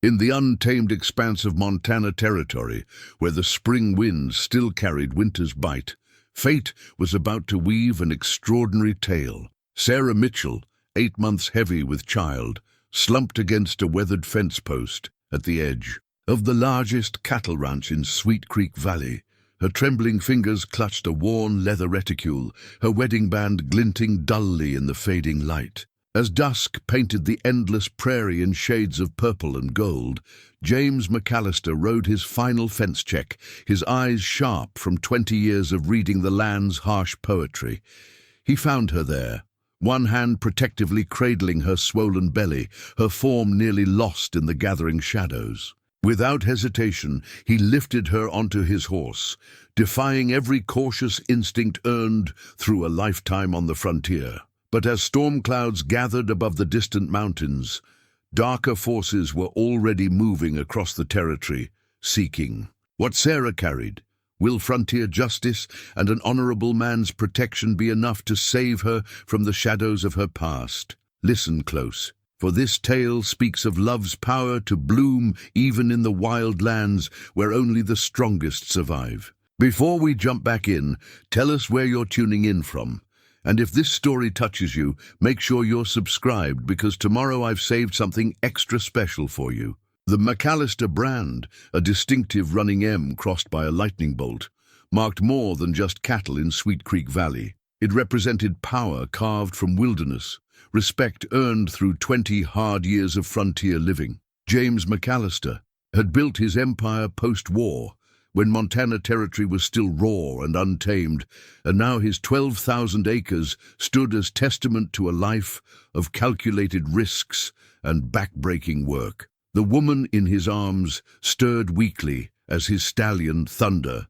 In the untamed expanse of Montana territory, where the spring winds still carried winter's bite, fate was about to weave an extraordinary tale. Sarah Mitchell, 8 months heavy with child, slumped against a weathered fence post at the edge of the largest cattle ranch in Sweet Creek Valley. Her trembling fingers clutched a worn leather reticule, her wedding band glinting dully in the fading light. As dusk painted the endless prairie in shades of purple and gold, James McAllister rode his final fence check, his eyes sharp from 20 years of reading the land's harsh poetry. He found her there, one hand protectively cradling her swollen belly, her form nearly lost in the gathering shadows. Without hesitation, he lifted her onto his horse, defying every cautious instinct earned through a lifetime on the frontier. But as storm clouds gathered above the distant mountains, darker forces were already moving across the territory, seeking what Sarah carried. Will frontier justice and an honorable man's protection be enough to save her from the shadows of her past? Listen close, for this tale speaks of love's power to bloom even in the wild lands where only the strongest survive. Before we jump back in, tell us where you're tuning in from. And if this story touches you, make sure you're subscribed, because tomorrow I've saved something extra special for you. The McAllister brand, a distinctive running M crossed by a lightning bolt, marked more than just cattle in Sweet Creek Valley. It represented power carved from wilderness, respect earned through 20 hard years of frontier living. James McAllister had built his empire post-war, when Montana territory was still raw and untamed, and now his 12,000 acres stood as testament to a life of calculated risks and back-breaking work. The woman in his arms stirred weakly as his stallion, Thunder,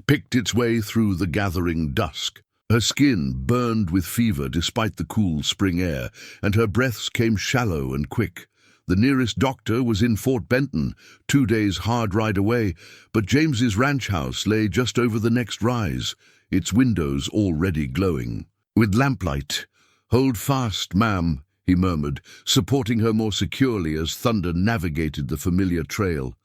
picked its way through the gathering dusk. Her skin burned with fever despite the cool spring air, and her breaths came shallow and quick. The nearest doctor was in Fort Benton, 2 days' hard ride away, but James's ranch house lay just over the next rise, its windows already glowing with lamplight. "Hold fast, ma'am," he murmured, supporting her more securely as Thunder navigated the familiar trail.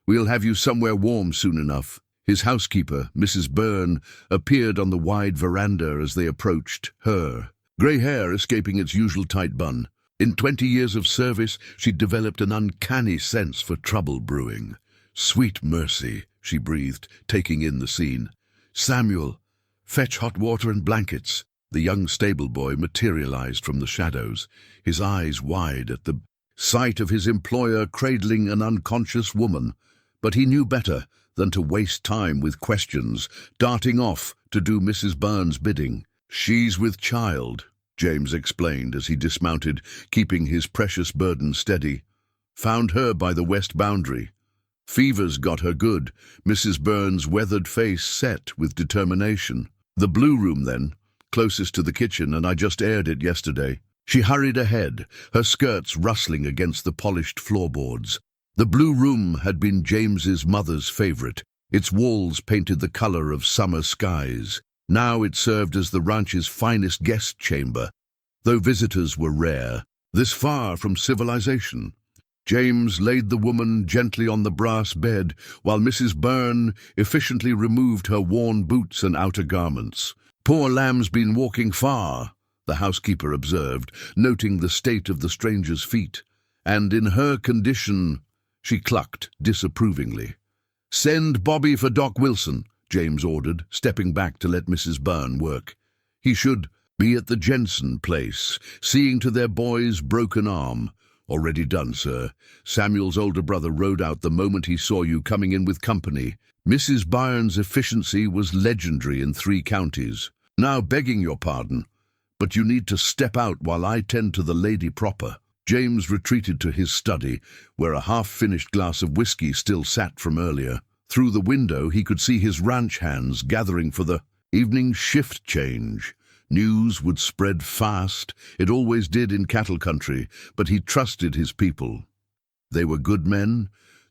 "We'll have you somewhere warm soon enough." His housekeeper, Mrs. Byrne, appeared on the wide veranda as they approached, her grey hair escaping its usual tight bun. In 20 years of service, she'd developed an uncanny sense for trouble brewing. "Sweet mercy," she breathed, taking in the scene. "Samuel, fetch hot water and blankets." The young stable boy materialized from the shadows, his eyes wide at the sight of his employer cradling an unconscious woman. But he knew better than to waste time with questions, darting off to do Mrs. Byrne's bidding. "She's with child," James explained as he dismounted, keeping his precious burden steady. "Found her by the west boundary. Fever's got her good." Mrs. Byrne's weathered face set with determination. "The blue room, then, closest to the kitchen, and I just aired it yesterday." She hurried ahead, her skirts rustling against the polished floorboards. The blue room had been James's mother's favorite, its walls painted the color of summer skies. Now it served as the ranch's finest guest chamber, though visitors were rare. This far from civilization, James laid the woman gently on the brass bed, while Mrs. Byrne efficiently removed her worn boots and outer garments. "Poor lamb's been walking far," the housekeeper observed, noting the state of the stranger's feet. "And in her condition," she clucked disapprovingly. "Send Bobby for Doc Wilson," James ordered, stepping back to let Mrs. Byrne work. "He should be at the Jensen place, seeing to their boy's broken arm." "Already done, sir. Samuel's older brother rode out the moment he saw you coming in with company." Mrs. Byrne's efficiency was legendary in 3 counties. "Now, begging your pardon, but you need to step out while I tend to the lady proper." James retreated to his study, where a half-finished glass of whiskey still sat from earlier. Through the window he could see his ranch hands gathering for the evening shift change. News would spread fast. It always did in cattle country, but he trusted his people. They were good men,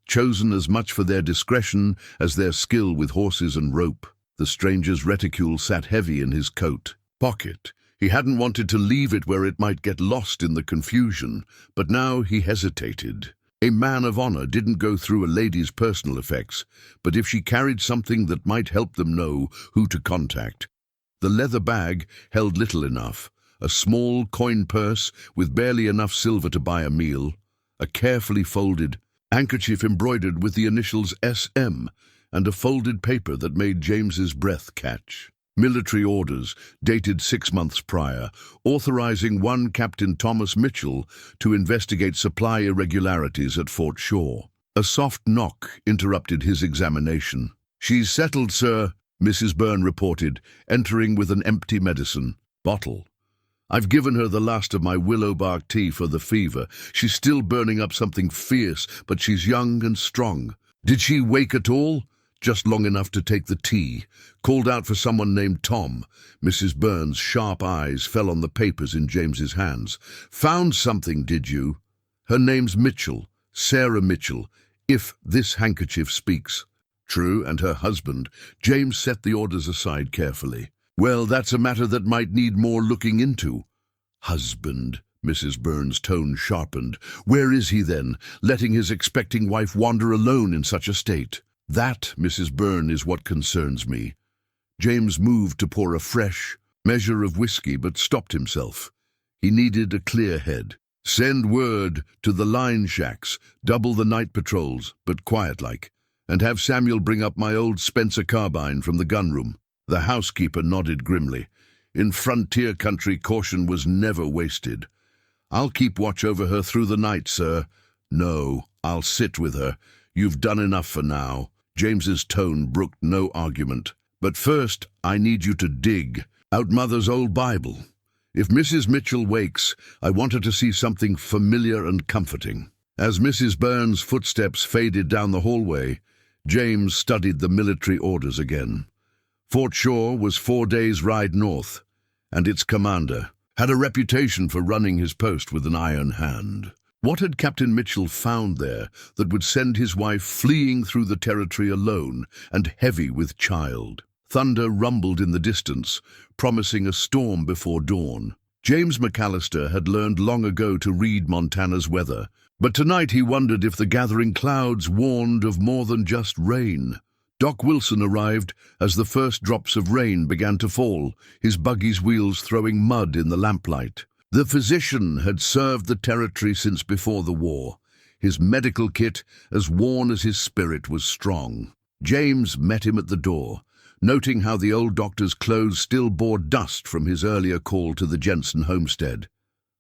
chosen as much for their discretion as their skill with horses and rope. The stranger's reticule sat heavy in his coat pocket. He hadn't wanted to leave it where it might get lost in the confusion, but now he hesitated. A man of honor didn't go through a lady's personal effects, but if she carried something that might help them know who to contact. The leather bag held little enough: a small coin purse with barely enough silver to buy a meal, a carefully folded handkerchief embroidered with the initials SM, and a folded paper that made James's breath catch. Military orders, dated 6 months prior, authorizing one Captain Thomas Mitchell to investigate supply irregularities at Fort Shaw. A soft knock interrupted his examination. "She's settled, sir," Mrs. Byrne reported, entering with an empty medicine bottle. "I've given her the last of my willow bark tea for the fever. She's still burning up something fierce, but she's young and strong." "Did she wake at all?" "Just long enough to take the tea. Called out for someone named Tom." Mrs. Byrne's sharp eyes fell on the papers in James's hands. "Found something, did you?" "Her name's Mitchell, Sarah Mitchell, if this handkerchief speaks." "True, and her husband." James set the orders aside carefully. "Well, that's a matter that might need more looking into." "Husband?" Mrs. Byrne's tone sharpened. "Where is he then, letting his expecting wife wander alone in such a state?" "That, Mrs. Byrne, is what concerns me." James moved to pour a fresh measure of whiskey, but stopped himself. He needed a clear head. "Send word to the line shacks, double the night patrols, but quiet-like, and have Samuel bring up my old Spencer carbine from the gunroom." The housekeeper nodded grimly. In frontier country, caution was never wasted. "I'll keep watch over her through the night, sir." "No, I'll sit with her. You've done enough for now." James's tone brooked no argument. "But first, I need you to dig out Mother's old Bible. If Mrs. Mitchell wakes, I want her to see something familiar and comforting." As Mrs. Byrne's footsteps faded down the hallway, James studied the military orders again. Fort Shaw was 4 days' ride north, and its commander had a reputation for running his post with an iron hand. What had Captain Mitchell found there that would send his wife fleeing through the territory alone and heavy with child? Thunder rumbled in the distance, promising a storm before dawn. James McAllister had learned long ago to read Montana's weather, but tonight he wondered if the gathering clouds warned of more than just rain. Doc Wilson arrived as the first drops of rain began to fall, his buggy's wheels throwing mud in the lamplight. The physician had served the territory since before the war, his medical kit as worn as his spirit was strong. James met him at the door, noting how the old doctor's clothes still bore dust from his earlier call to the Jensen homestead.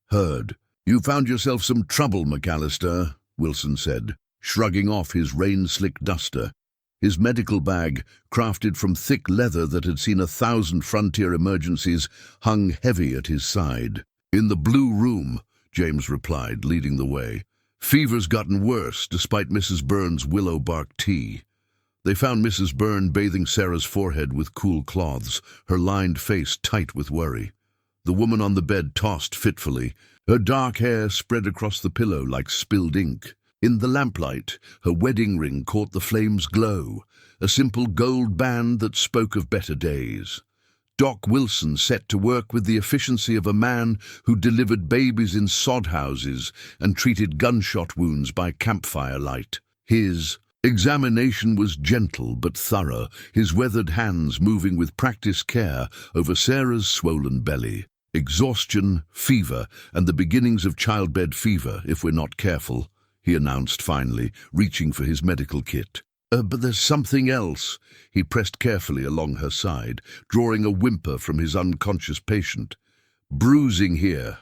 "Heard. You found yourself some trouble, McAllister," Wilson said, shrugging off his rain-slick duster. His medical bag, crafted from thick leather that had seen 1,000 frontier emergencies, hung heavy at his side. "In the blue room," James replied, leading the way. "Fever's gotten worse, despite Mrs. Byrne's willow bark tea." They found Mrs. Byrne bathing Sarah's forehead with cool cloths, her lined face tight with worry. The woman on the bed tossed fitfully, her dark hair spread across the pillow like spilled ink. In the lamplight, her wedding ring caught the flame's glow, a simple gold band that spoke of better days. Doc Wilson set to work with the efficiency of a man who delivered babies in sod houses and treated gunshot wounds by campfire light. His examination was gentle but thorough, his weathered hands moving with practiced care over Sarah's swollen belly. "Exhaustion, fever, and the beginnings of childbed fever, if we're not careful," he announced finally, reaching for his medical kit. But there's something else." He pressed carefully along her side, drawing a whimper from his unconscious patient. "Bruising here.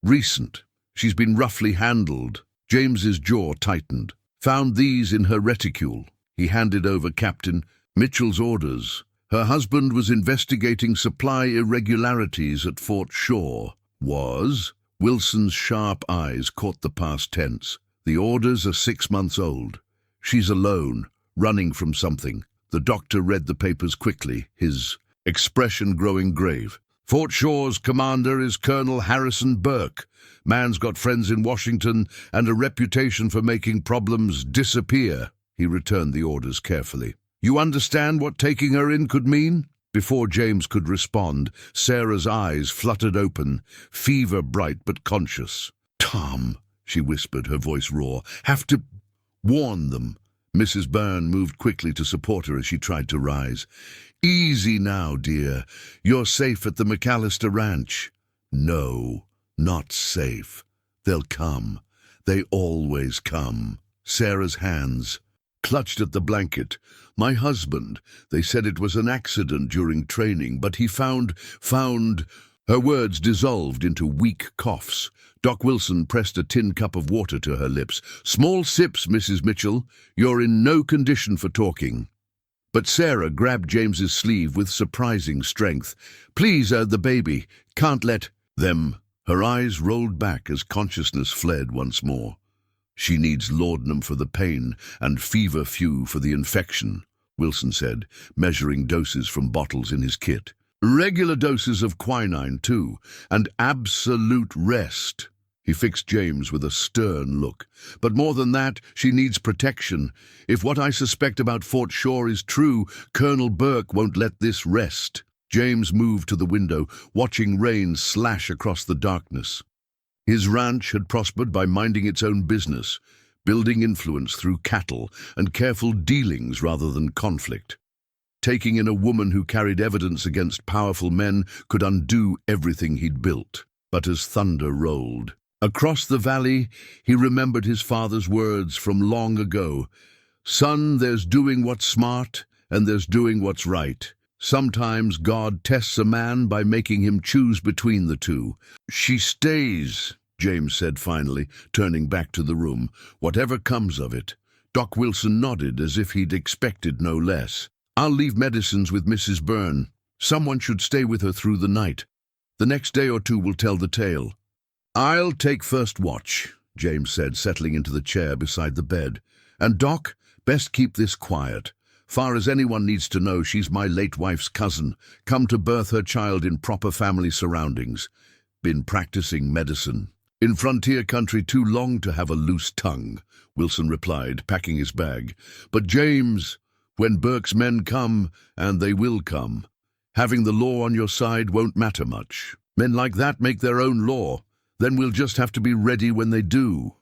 Recent. She's been roughly handled." James's jaw tightened. "Found these in her reticule." He handed over Captain Mitchell's orders. Her husband was investigating supply irregularities at Fort Shaw. Was? Wilson's sharp eyes caught the past tense. "The orders are 6 months old. She's alone, running from something." The doctor read the papers quickly, his expression growing grave. "Fort Shaw's commander is Colonel Harrison Burke. Man's got friends in Washington and a reputation for making problems disappear." He returned the orders carefully. "You understand what taking her in could mean?" Before James could respond, Sarah's eyes fluttered open, fever bright but conscious. "Tom," she whispered, her voice raw. "Have to warn them." Mrs. Byrne moved quickly to support her as she tried to rise. "Easy now, dear. You're safe at the McAllister ranch." "No, not safe. They'll come. They always come." Sarah's hands clutched at the blanket. "My husband, they said it was an accident during training, but he found... Her words dissolved into weak coughs. Doc Wilson pressed a tin cup of water to her lips. "Small sips, Mrs. Mitchell. You're in no condition for talking." But Sarah grabbed James's sleeve with surprising strength. "Please, the baby. Can't let them." Her eyes rolled back as consciousness fled once more. "She needs laudanum for the pain and feverfew for the infection," Wilson said, measuring doses from bottles in his kit. "Regular doses of quinine, too, and absolute rest." He fixed James with a stern look. "But more than that, she needs protection. If what I suspect about Fort Shaw is true, Colonel Burke won't let this rest." James moved to the window, watching rain slash across the darkness. His ranch had prospered by minding its own business, building influence through cattle and careful dealings rather than conflict. Taking in a woman who carried evidence against powerful men could undo everything he'd built. But as thunder rolled across the valley, he remembered his father's words from long ago. "Son, there's doing what's smart, and there's doing what's right. Sometimes God tests a man by making him choose between the two." "She stays," James said finally, turning back to the room, "whatever comes of it." Doc Wilson nodded as if he'd expected no less. "I'll leave medicines with Mrs. Byrne. Someone should stay with her through the night. The next day or two will tell the tale." "I'll take first watch," James said, settling into the chair beside the bed. "And Doc, best keep this quiet. Far as anyone needs to know, she's my late wife's cousin, come to birth her child in proper family surroundings. Been practicing medicine in frontier country too long to have a loose tongue," Wilson replied, packing his bag. "But James, when Burke's men come, and they will come, having the law on your side won't matter much. Men like that make their own law. Then we'll just have to be ready when they do."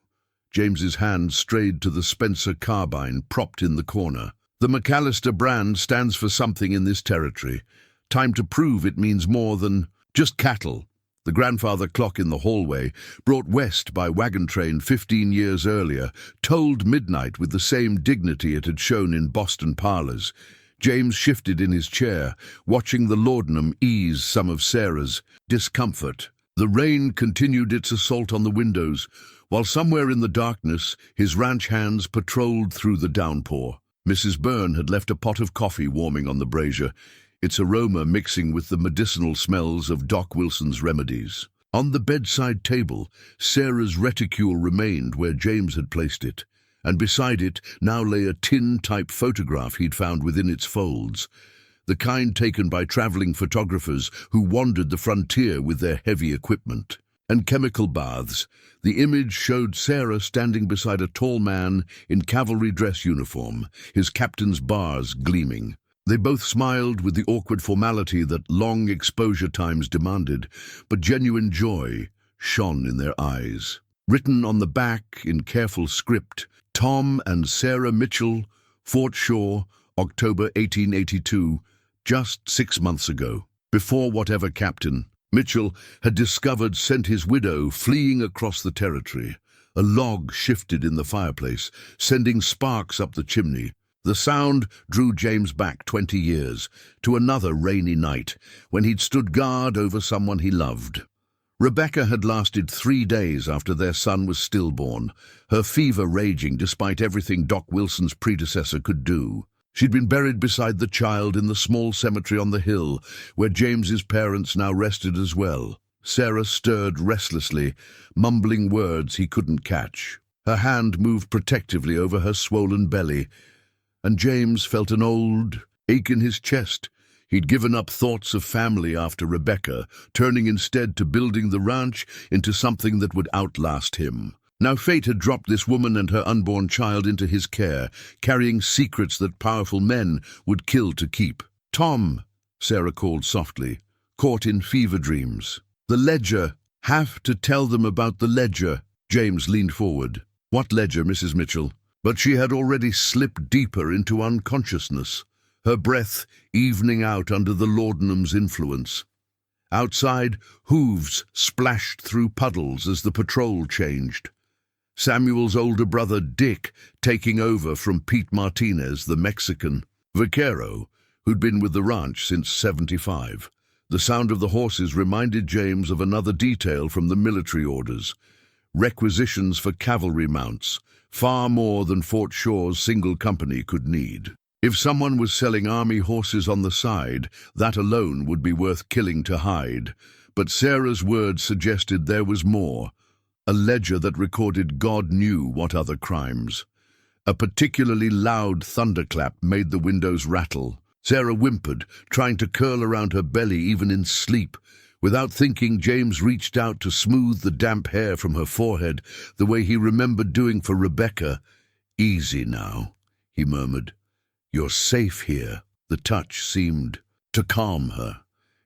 James's hand strayed to the Spencer carbine propped in the corner. "The McAllister brand stands for something in this territory. Time to prove it means more than just cattle." The grandfather clock in the hallway, brought west by wagon train 15 years earlier, tolled midnight with the same dignity it had shown in Boston parlors. James shifted in his chair, watching the laudanum ease some of Sarah's discomfort. The rain continued its assault on the windows, while somewhere in the darkness his ranch hands patrolled through the downpour. Mrs. Byrne had left a pot of coffee warming on the brazier, its aroma mixing with the medicinal smells of Doc Wilson's remedies. On the bedside table, Sarah's reticule remained where James had placed it, and beside it now lay a tin-type photograph he'd found within its folds, the kind taken by traveling photographers who wandered the frontier with their heavy equipment. And chemical baths. The image showed Sarah standing beside a tall man in cavalry dress uniform, his captain's bars gleaming. They both smiled with the awkward formality that long exposure times demanded, but genuine joy shone in their eyes. Written on the back in careful script, "Tom and Sarah Mitchell, Fort Shaw, October 1882, just 6 months ago." Before whatever captain Mitchell had discovered sent his widow fleeing across the territory. A log shifted in the fireplace, sending sparks up the chimney. The sound drew James back 20 years, to another rainy night, when he'd stood guard over someone he loved. Rebecca had lasted 3 days after their son was stillborn, her fever raging despite everything Doc Wilson's predecessor could do. She'd been buried beside the child in the small cemetery on the hill, where James's parents now rested as well. Sarah stirred restlessly, mumbling words he couldn't catch. Her hand moved protectively over her swollen belly, and James felt an old ache in his chest. He'd given up thoughts of family after Rebecca, turning instead to building the ranch into something that would outlast him. Now fate had dropped this woman and her unborn child into his care, carrying secrets that powerful men would kill to keep. "Tom," Sarah called softly, caught in fever dreams. "The ledger. Have to tell them about the ledger." James leaned forward. "What ledger, Mrs. Mitchell?" But she had already slipped deeper into unconsciousness, her breath evening out under the laudanum's influence. Outside, hooves splashed through puddles as the patrol changed. Samuel's older brother, Dick, taking over from Pete Martinez, the Mexican. Vaquero, who'd been with the ranch since '75. The sound of the horses reminded James of another detail from the military orders. Requisitions for cavalry mounts, far more than Fort Shore's single company could need. If someone was selling army horses on the side, that alone would be worth killing to hide. But Sarah's words suggested there was more. A ledger that recorded God knew what other crimes. A particularly loud thunderclap made the windows rattle. Sarah whimpered, trying to curl around her belly even in sleep. Without thinking, James reached out to smooth the damp hair from her forehead, the way he remembered doing for Rebecca. "Easy now," he murmured. "You're safe here." The touch seemed to calm her.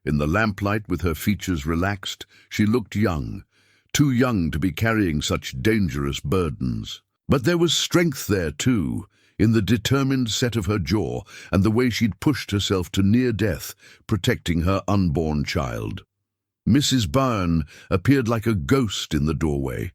In the lamplight, with her features relaxed, she looked young, too young to be carrying such dangerous burdens. But there was strength there, too, in the determined set of her jaw and the way she'd pushed herself to near death, protecting her unborn child. Mrs. Byrne appeared like a ghost in the doorway,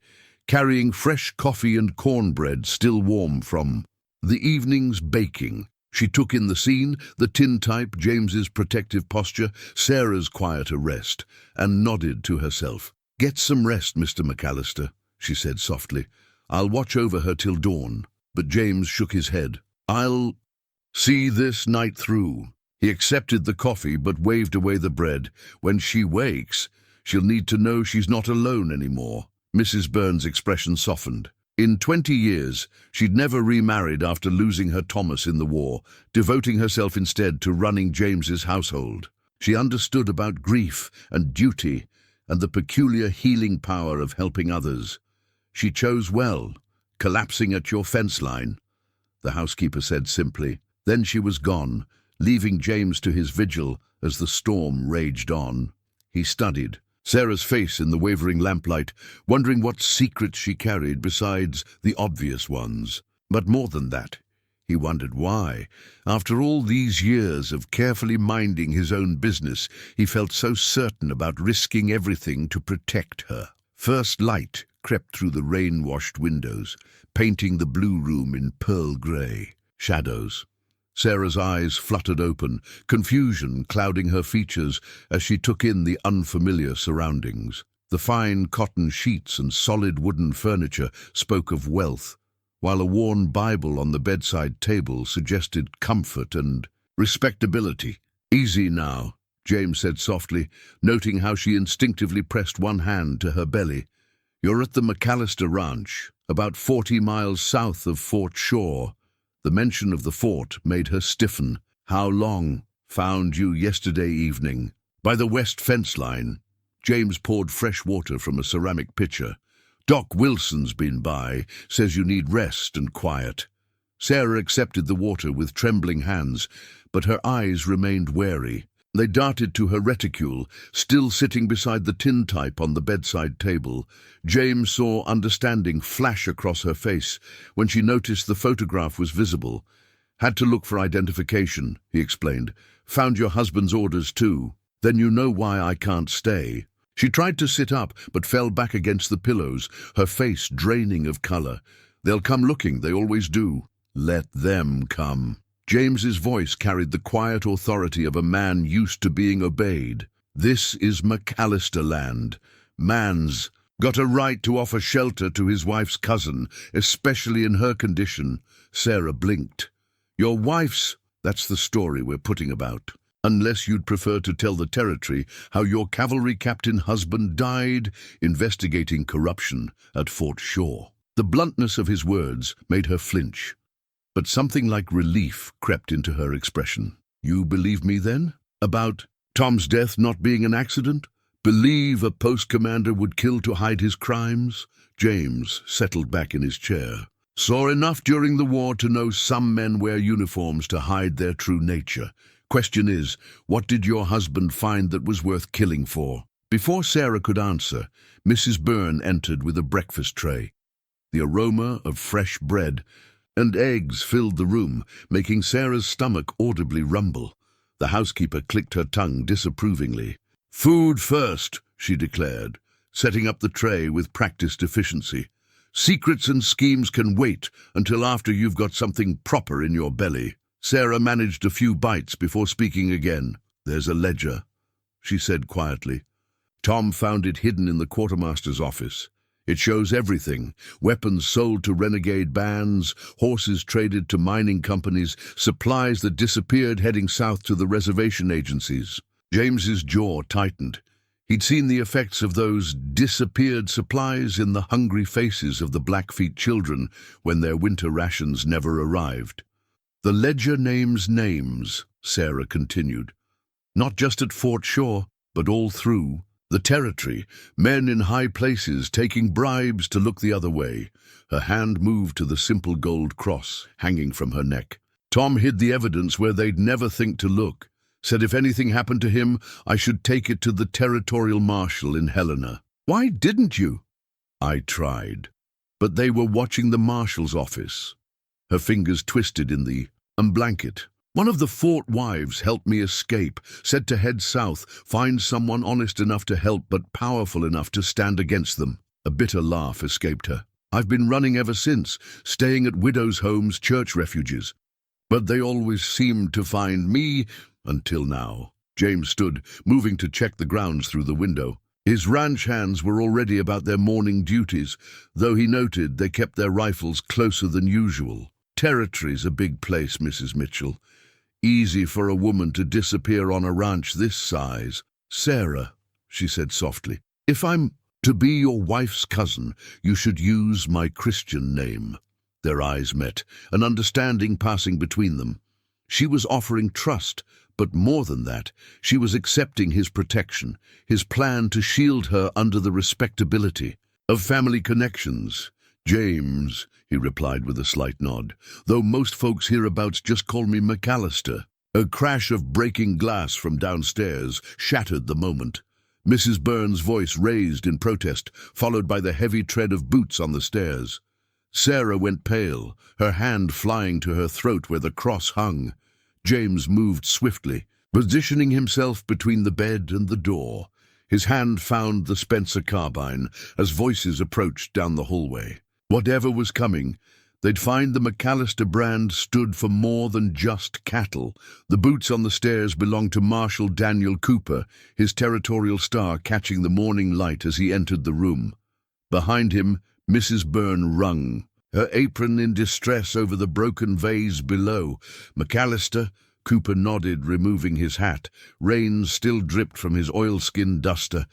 carrying fresh coffee and cornbread still warm from the evening's baking. She took in the scene, the tintype, James's protective posture, Sarah's quieter rest, and nodded to herself. "Get some rest, Mr. McAllister," she said softly. "I'll watch over her till dawn." But James shook his head. "I'll see this night through." He accepted the coffee but waved away the bread. "When she wakes, she'll need to know she's not alone anymore." Mrs. Byrne's expression softened. In 20 years, she'd never remarried after losing her Thomas in the war, devoting herself instead to running James's household. She understood about grief and duty and the peculiar healing power of helping others. She chose well, collapsing at your fence line, the housekeeper said simply. Then she was gone, leaving James to his vigil as the storm raged on. He studied Sarah's face in the wavering lamplight, wondering what secrets she carried besides the obvious ones. But more than that, he wondered why, after all these years of carefully minding his own business, he felt so certain about risking everything to protect her. First light crept through the rain-washed windows, painting the blue room in pearl grey. Shadows. Sarah's eyes fluttered open, confusion clouding her features as she took in the unfamiliar surroundings. The fine cotton sheets and solid wooden furniture spoke of wealth, while a worn Bible on the bedside table suggested comfort and respectability. "Easy now," James said softly, noting how she instinctively pressed one hand to her belly. "You're at the McAllister Ranch, about 40 miles south of Fort Shore." The mention of the fort made her stiffen. "How long?" "Found you yesterday evening, by the west fence line." James poured fresh water from a ceramic pitcher. "Doc Wilson's been by, says you need rest and quiet." Sarah accepted the water with trembling hands, but her eyes remained wary. They darted to her reticule, still sitting beside the tintype on the bedside table. James saw understanding flash across her face when she noticed the photograph was visible. "Had to look for identification," he explained. "Found your husband's orders too. Then you know why I can't stay." She tried to sit up, but fell back against the pillows, her face draining of color. "They'll come looking, they always do." "Let them come." James's voice carried the quiet authority of a man used to being obeyed. "This is McAllister land. Man's got a right to offer shelter to his wife's cousin, especially in her condition." Sarah blinked. "Your wife's—" "That's the story we're putting about. Unless you'd prefer to tell the territory how your cavalry captain husband died investigating corruption at Fort Shore." The bluntness of his words made her flinch, but something like relief crept into her expression. "You believe me then? About Tom's death not being an accident? Believe a post commander would kill to hide his crimes?" James settled back in his chair. "Saw enough during the war to know some men wear uniforms to hide their true nature. Question is, what did your husband find that was worth killing for?" Before Sarah could answer, Mrs. Byrne entered with a breakfast tray. The aroma of fresh bread and eggs filled the room, making Sarah's stomach audibly rumble. The housekeeper clicked her tongue disapprovingly. "Food first," she declared, setting up the tray with practiced efficiency. "Secrets and schemes can wait until after you've got something proper in your belly." Sarah managed a few bites before speaking again. "There's a ledger," she said quietly. "Tom found it hidden in the quartermaster's office. It shows everything: weapons sold to renegade bands, horses traded to mining companies, supplies that disappeared heading south to the reservation agencies." James's jaw tightened. He'd seen the effects of those disappeared supplies in the hungry faces of the Blackfeet children when their winter rations never arrived. "The ledger names names," Sarah continued. "Not just at Fort Shaw, but all through the territory, men in high places taking bribes to look the other way." Her hand moved to the simple gold cross hanging from her neck. "Tom hid the evidence where they'd never think to look. Said if anything happened to him, I should take it to the territorial marshal in Helena." "Why didn't you?" "I tried, but they were watching the marshal's office." Her fingers twisted in the blanket. "One of the fort wives helped me escape, said to head south, find someone honest enough to help but powerful enough to stand against them." A bitter laugh escaped her. "I've been running ever since, staying at widows' homes, church refuges. But they always seemed to find me, until now." James stood, moving to check the grounds through the window. His ranch hands were already about their morning duties, though he noted they kept their rifles closer than usual. "Territory's a big place, Mrs. Mitchell. Easy for a woman to disappear on a ranch this size." "Sarah," she said softly, "if I'm to be your wife's cousin, you should use my Christian name." Their eyes met, an understanding passing between them. She was offering trust, but more than that, she was accepting his protection, his plan to shield her under the respectability of family connections. "James," he replied with a slight nod, "though most folks hereabouts just call me McAllister." A crash of breaking glass from downstairs shattered the moment. Mrs. Byrne's voice raised in protest, followed by the heavy tread of boots on the stairs. Sarah went pale, her hand flying to her throat where the cross hung. James moved swiftly, positioning himself between the bed and the door. His hand found the Spencer carbine as voices approached down the hallway. Whatever was coming, they'd find the McAllister brand stood for more than just cattle. The boots on the stairs belonged to Marshal Daniel Cooper, his territorial star catching the morning light as he entered the room. Behind him, Mrs. Byrne wrung, her apron in distress over the broken vase below. "McAllister?" Cooper nodded, removing his hat. Rain still dripped from his oilskin duster.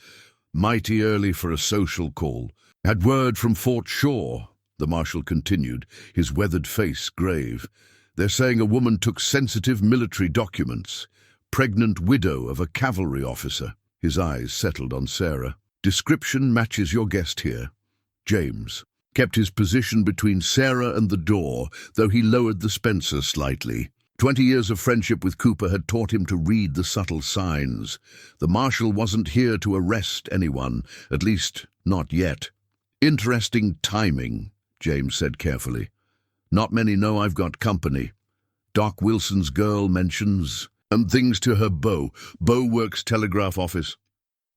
"Mighty early for a social call. Had word from Fort Shaw," the marshal continued, his weathered face grave. "They're saying a woman took sensitive military documents. Pregnant widow of a cavalry officer." His eyes settled on Sarah. "Description matches your guest here." James kept his position between Sarah and the door, though he lowered the Spencer slightly. 20 years of friendship with Cooper had taught him to read the subtle signs. The marshal wasn't here to arrest anyone, at least not yet. "Interesting timing," James said carefully. "Not many know I've got company. Doc Wilson's girl mentions, and things to her beau. Beau works telegraph office."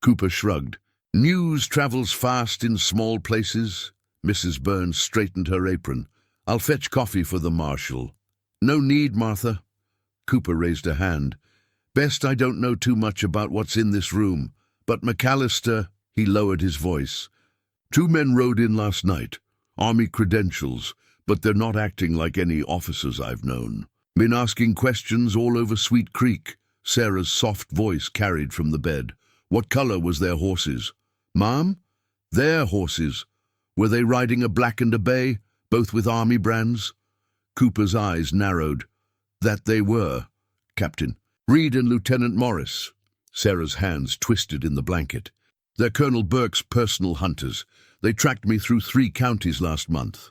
Cooper shrugged. "News travels fast in small places." Mrs. Burns straightened her apron. "I'll fetch coffee for the marshal." "No need, Martha." Cooper raised a hand. "Best I don't know too much about what's in this room. But McAllister," he lowered his voice. "2 men rode in last night. Army credentials, but they're not acting like any officers I've known. Been asking questions all over Sweet Creek." Sarah's soft voice carried from the bed. "What color was their horses?" "Ma'am? Their horses. Were they riding a black and a bay, both with army brands?" Cooper's eyes narrowed. "That they were, Captain. Reed and Lieutenant Morris." Sarah's hands twisted in the blanket. "They're Colonel Burke's personal hunters. They tracked me through 3 counties last month."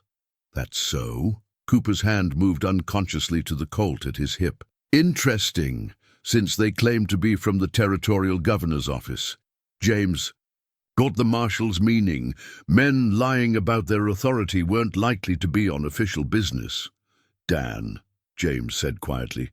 "That's so?" Cooper's hand moved unconsciously to the Colt at his hip. "Interesting, since they claim to be from the territorial governor's office." James got the marshal's meaning. Men lying about their authority weren't likely to be on official business. Dan, James said quietly,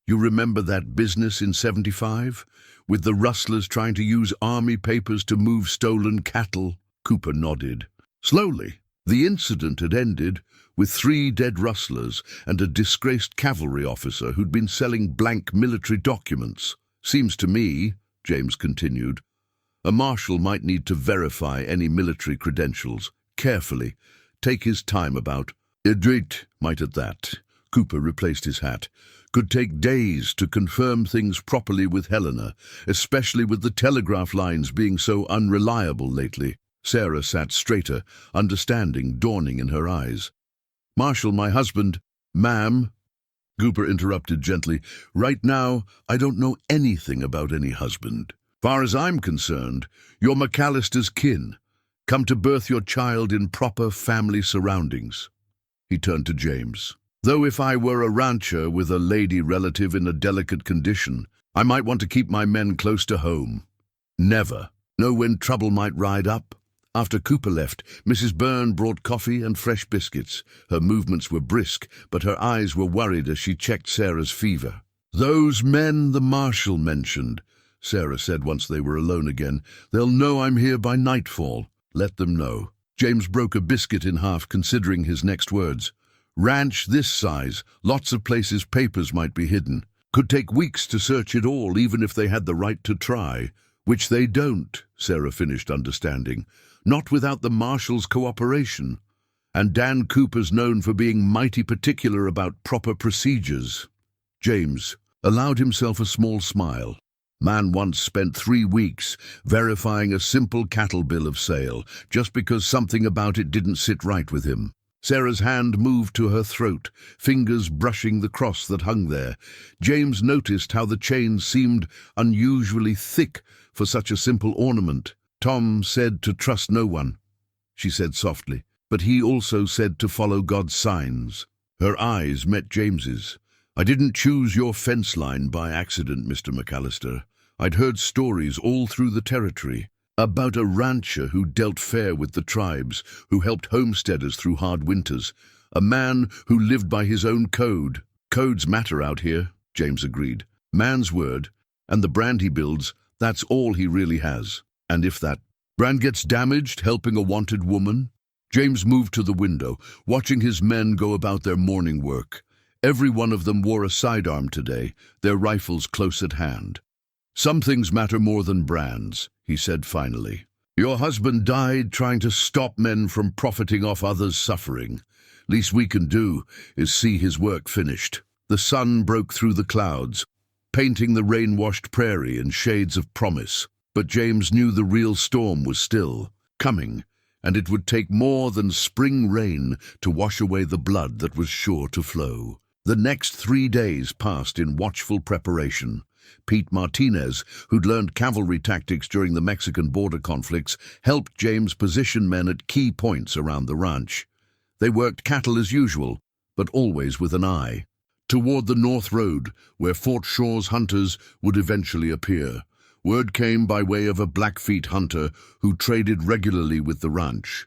you remember that business in 75? With the rustlers trying to use army papers to move stolen cattle? Cooper nodded. Slowly. The incident had ended with 3 dead rustlers and a disgraced cavalry officer who'd been selling blank military documents. Seems to me, James continued, a marshal might need to verify any military credentials carefully, take his time about. Idrit might at that. Cooper replaced his hat. Could take days to confirm things properly with Helena, especially with the telegraph lines being so unreliable lately. Sarah sat straighter, understanding dawning in her eyes. Marshal, my husband. Ma'am, Cooper interrupted gently. Right now, I don't know anything about any husband. Far as I'm concerned, you're McAllister's kin. Come to birth your child in proper family surroundings. He turned to James. Though if I were a rancher with a lady relative in a delicate condition, I might want to keep my men close to home. Never. Know when trouble might ride up? After Cooper left, Mrs. Byrne brought coffee and fresh biscuits. Her movements were brisk, but her eyes were worried as she checked Sarah's fever. Those men the marshal mentioned, Sarah said once they were alone again. They'll know I'm here by nightfall. Let them know. James broke a biscuit in half, considering his next words. Ranch this size, lots of places papers might be hidden. Could take weeks to search it all, even if they had the right to try. Which they don't, Sarah finished, understanding. Not without the marshal's cooperation. And Dan Cooper's known for being mighty particular about proper procedures. James allowed himself a small smile. Man once spent 3 weeks verifying a simple cattle bill of sale, just because something about it didn't sit right with him. Sarah's hand moved to her throat, fingers brushing the cross that hung there. James noticed how the chain seemed unusually thick for such a simple ornament. Tom said to trust no one, she said softly, but he also said to follow God's signs. Her eyes met James's. I didn't choose your fence line by accident, Mr. McAllister. I'd heard stories all through the territory about a rancher who dealt fair with the tribes, who helped homesteaders through hard winters, a man who lived by his own code. Codes matter out here, James agreed. Man's word, and the brand he builds, that's all he really has. And if that brand gets damaged helping a wanted woman? James moved to the window, watching his men go about their morning work. Every one of them wore a sidearm today, their rifles close at hand. Some things matter more than brands, he said finally. Your husband died trying to stop men from profiting off others' suffering. Least we can do is see his work finished. The sun broke through the clouds, painting the rain-washed prairie in shades of promise. But James knew the real storm was still coming, and it would take more than spring rain to wash away the blood that was sure to flow. The next 3 days passed in watchful preparation. Pete Martinez, who'd learned cavalry tactics during the Mexican border conflicts, helped James position men at key points around the ranch. They worked cattle as usual, but always with an eye toward the North Road, where Fort Shaw's hunters would eventually appear. Word came by way of a Blackfeet hunter who traded regularly with the ranch.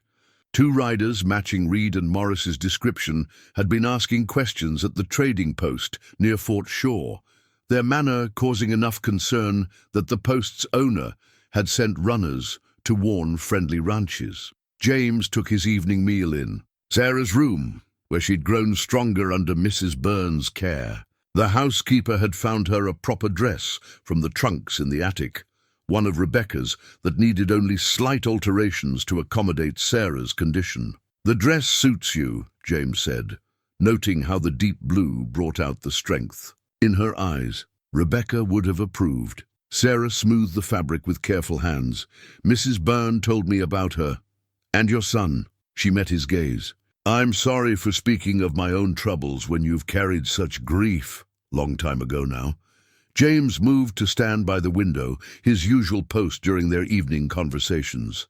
2 riders matching Reed and Morris's description had been asking questions at the trading post near Fort Shaw, their manner causing enough concern that the post's owner had sent runners to warn friendly ranches. James took his evening meal in Sarah's room, where she'd grown stronger under Mrs. Byrne's care. The housekeeper had found her a proper dress from the trunks in the attic, one of Rebecca's that needed only slight alterations to accommodate Sarah's condition. The dress suits you, James said, noting how the deep blue brought out the strength. In her eyes, Rebecca would have approved. Sarah smoothed the fabric with careful hands. Mrs. Byrne told me about her. And your son. She met his gaze. I'm sorry for speaking of my own troubles when you've carried such grief. Long time ago now. James moved to stand by the window, his usual post during their evening conversations.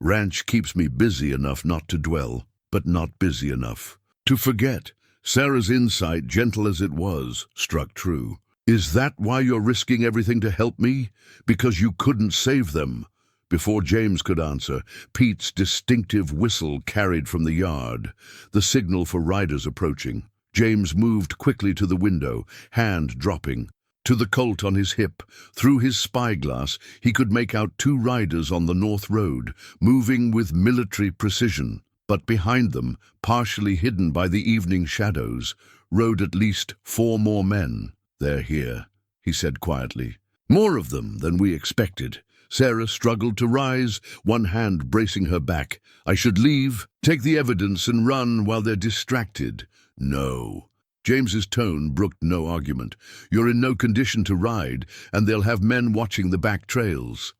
Ranch keeps me busy enough not to dwell, but not busy enough to forget. Sarah's insight, gentle as it was, struck true. Is that why you're risking everything to help me? Because you couldn't save them? Before James could answer, Pete's distinctive whistle carried from the yard, the signal for riders approaching. James moved quickly to the window, hand dropping. To the colt on his hip, through his spyglass, he could make out 2 riders on the north road, moving with military precision. But behind them, partially hidden by the evening shadows, rode at least 4 more men. "They're here," he said quietly. "More of them than we expected." Sarah struggled to rise, one hand bracing her back. "I should leave, take the evidence and run while they're distracted." "No." James's tone brooked no argument. "You're in no condition to ride, and they'll have men watching the back trails."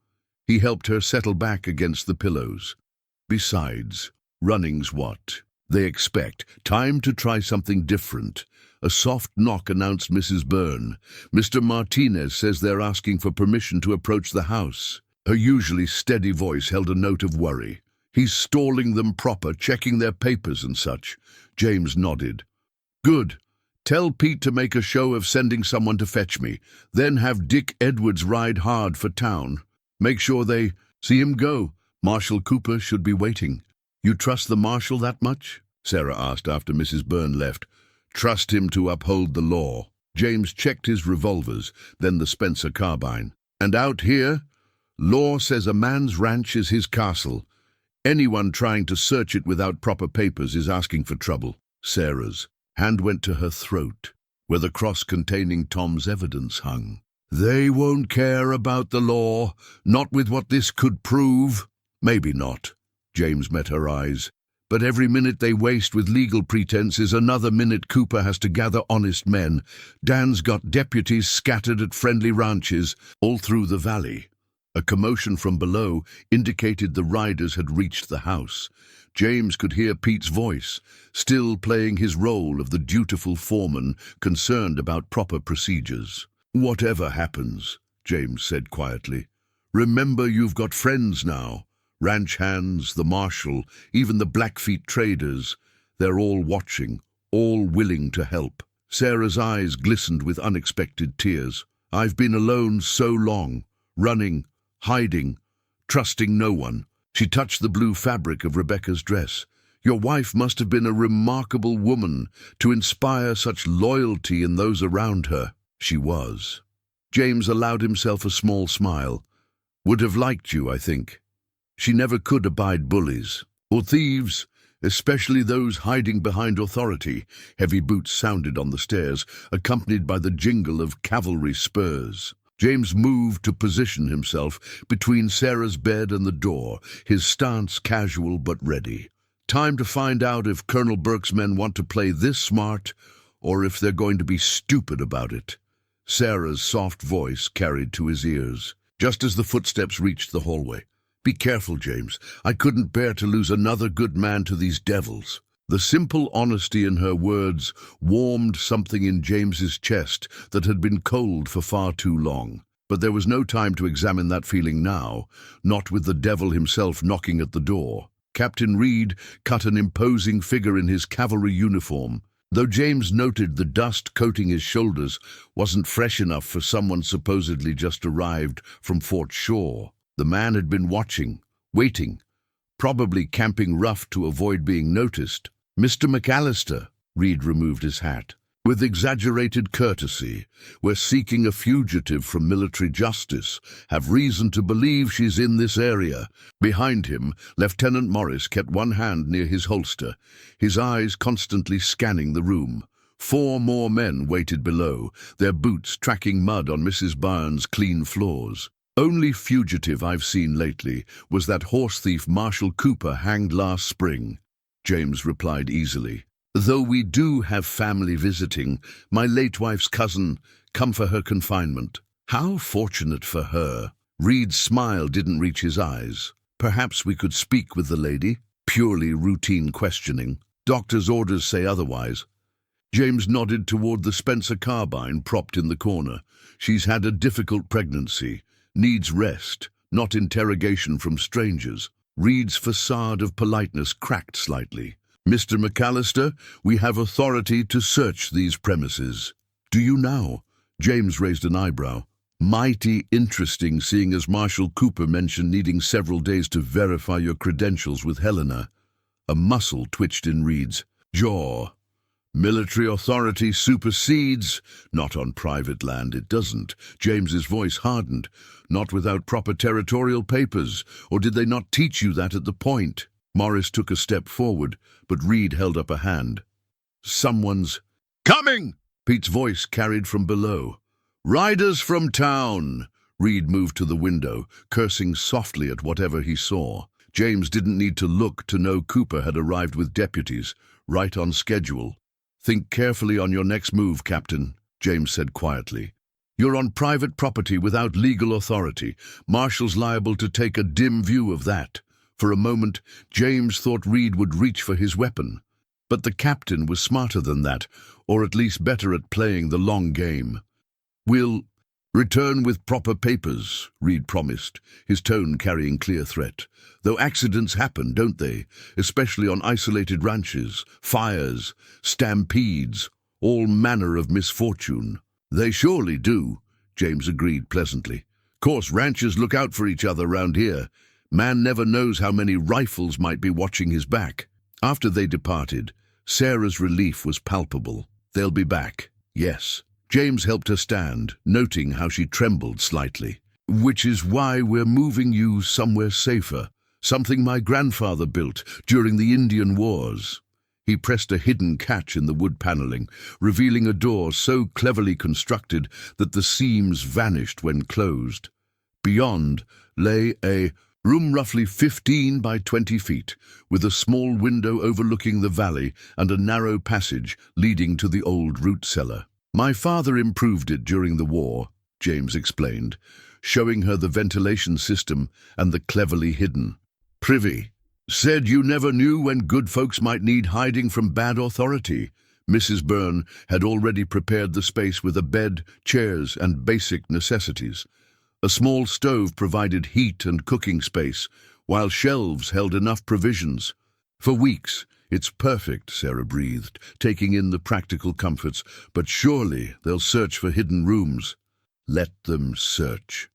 He helped her settle back against the pillows. "Besides, running's what they expect. Time to try something different." A soft knock announced Mrs. Byrne. "Mr. Martinez says they're asking for permission to approach the house." Her usually steady voice held a note of worry. "He's stalling them proper, checking their papers and such." James nodded. "Good. Tell Pete to make a show of sending someone to fetch me. Then have Dick Edwards ride hard for town. Make sure they see him go. Marshal Cooper should be waiting." "You trust the marshal that much?" Sarah asked after Mrs. Byrne left. "Trust him to uphold the law." James checked his revolvers, then the Spencer carbine. "And out here, law says a man's ranch is his castle. Anyone trying to search it without proper papers is asking for trouble." Sarah's hand went to her throat, where the cross containing Tom's evidence hung. "They won't care about the law, not with what this could prove." "Maybe not." James met her eyes. "But every minute they waste with legal pretense is another minute Cooper has to gather honest men. Dan's got deputies scattered at friendly ranches all through the valley." A commotion from below indicated the riders had reached the house. James could hear Pete's voice, still playing his role of the dutiful foreman concerned about proper procedures. "Whatever happens," James said quietly, "remember you've got friends now. Ranch hands, the marshal, even the Blackfeet traders. They're all watching, all willing to help." Sarah's eyes glistened with unexpected tears. "I've been alone so long, running, hiding, trusting no one." She touched the blue fabric of Rebecca's dress. "Your wife must have been a remarkable woman to inspire such loyalty in those around her." She was. James allowed himself a small smile. "Would have liked you, I think. She never could abide bullies, or thieves, especially those hiding behind authority." Heavy boots sounded on the stairs, accompanied by the jingle of cavalry spurs. James moved to position himself between Sarah's bed and the door, his stance casual but ready. Time to find out if Colonel Burke's men want to play this smart, or if they're going to be stupid about it. Sarah's soft voice carried to his ears, just as the footsteps reached the hallway. "Be careful, James. I couldn't bear to lose another good man to these devils." The simple honesty in her words warmed something in James's chest that had been cold for far too long. But there was no time to examine that feeling now, not with the devil himself knocking at the door. Captain Reed cut an imposing figure in his cavalry uniform. Though James noted the dust coating his shoulders wasn't fresh enough for someone supposedly just arrived from Fort Shaw. The man had been watching, waiting, probably camping rough to avoid being noticed. "Mr. McAllister," Reed removed his hat. "With exaggerated courtesy, we're seeking a fugitive from military justice. Have reason to believe she's in this area." Behind him, Lieutenant Morris kept one hand near his holster, his eyes constantly scanning the room. 4 more men waited below, their boots tracking mud on Mrs. Barnes' clean floors. "Only fugitive I've seen lately was that horse thief Marshal Cooper hanged last spring," James replied easily. "Though we do have family visiting, my late wife's cousin come for her confinement." "How fortunate for her." Reed's smile didn't reach his eyes. "Perhaps we could speak with the lady?" Purely routine questioning. "Doctor's orders say otherwise." James nodded toward the Spencer carbine propped in the corner. "She's had a difficult pregnancy. Needs rest, not interrogation from strangers." Reed's facade of politeness cracked slightly. "Mr. McAllister, we have authority to search these premises." "Do you now?" James raised an eyebrow. Mighty interesting, seeing as Marshal Cooper mentioned needing several days to verify your credentials with Helena. A muscle twitched in Reed's jaw. Military authority supersedes. Not on private land, it doesn't. James's voice hardened. Not without proper territorial papers. Or did they not teach you that at the point? Morris took a step forward, but Reed held up a hand. Someone's coming! Pete's voice carried from below. Riders from town! Reed moved to the window, cursing softly at whatever he saw. James didn't need to look to know Cooper had arrived with deputies, right on schedule. Think carefully on your next move, Captain, James said quietly. You're on private property without legal authority. Marshal's liable to take a dim view of that. For a moment, James thought Reed would reach for his weapon. But the captain was smarter than that, or at least better at playing the long game. We'll return with proper papers, Reed promised, his tone carrying clear threat. Though accidents happen, don't they? Especially on isolated ranches, fires, stampedes, all manner of misfortune. They surely do, James agreed pleasantly. Course ranchers look out for each other round here. Man never knows how many rifles might be watching his back. After they departed, Sarah's relief was palpable. They'll be back, yes. James helped her stand, noting how she trembled slightly. Which is why we're moving you somewhere safer. Something my grandfather built during the Indian Wars. He pressed a hidden catch in the wood paneling, revealing a door so cleverly constructed that the seams vanished when closed. Beyond lay a room roughly 15 by 20 feet, with a small window overlooking the valley and a narrow passage leading to the old root cellar. My father improved it during the war, James explained, showing her the ventilation system and the cleverly hidden privy. Said you never knew when good folks might need hiding from bad authority. Mrs. Byrne had already prepared the space with a bed, chairs, and basic necessities. A small stove provided heat and cooking space, while shelves held enough provisions. For weeks, it's perfect, Sarah breathed, taking in the practical comforts, but surely they'll search for hidden rooms. Let them search.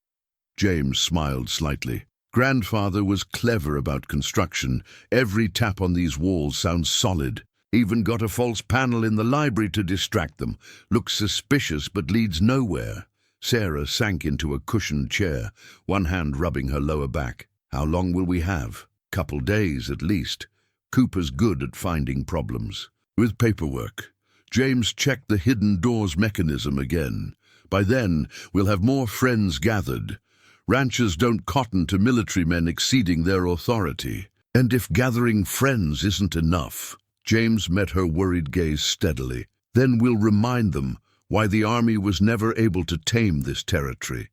James smiled slightly. Grandfather was clever about construction. Every tap on these walls sounds solid. Even got a false panel in the library to distract them. Looks suspicious but leads nowhere. Sarah sank into a cushioned chair, one hand rubbing her lower back. How long will we have? Couple days at least. Cooper's good at finding problems. With paperwork. James checked the hidden doors mechanism again. By then, we'll have more friends gathered. Ranchers don't cotton to military men exceeding their authority. And if gathering friends isn't enough, James met her worried gaze steadily, then we'll remind them why the army was never able to tame this territory.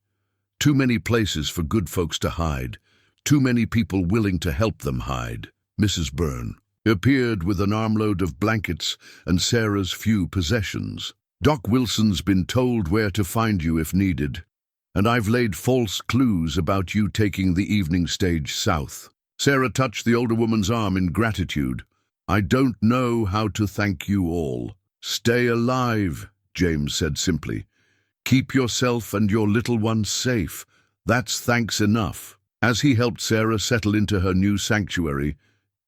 Too many places for good folks to hide. Too many people willing to help them hide. Mrs. Byrne appeared with an armload of blankets and Sarah's few possessions. Doc Wilson's been told where to find you if needed. And I've laid false clues about you taking the evening stage south. Sarah touched the older woman's arm in gratitude. I don't know how to thank you all. Stay alive, James said simply. Keep yourself and your little ones safe. That's thanks enough. As he helped Sarah settle into her new sanctuary,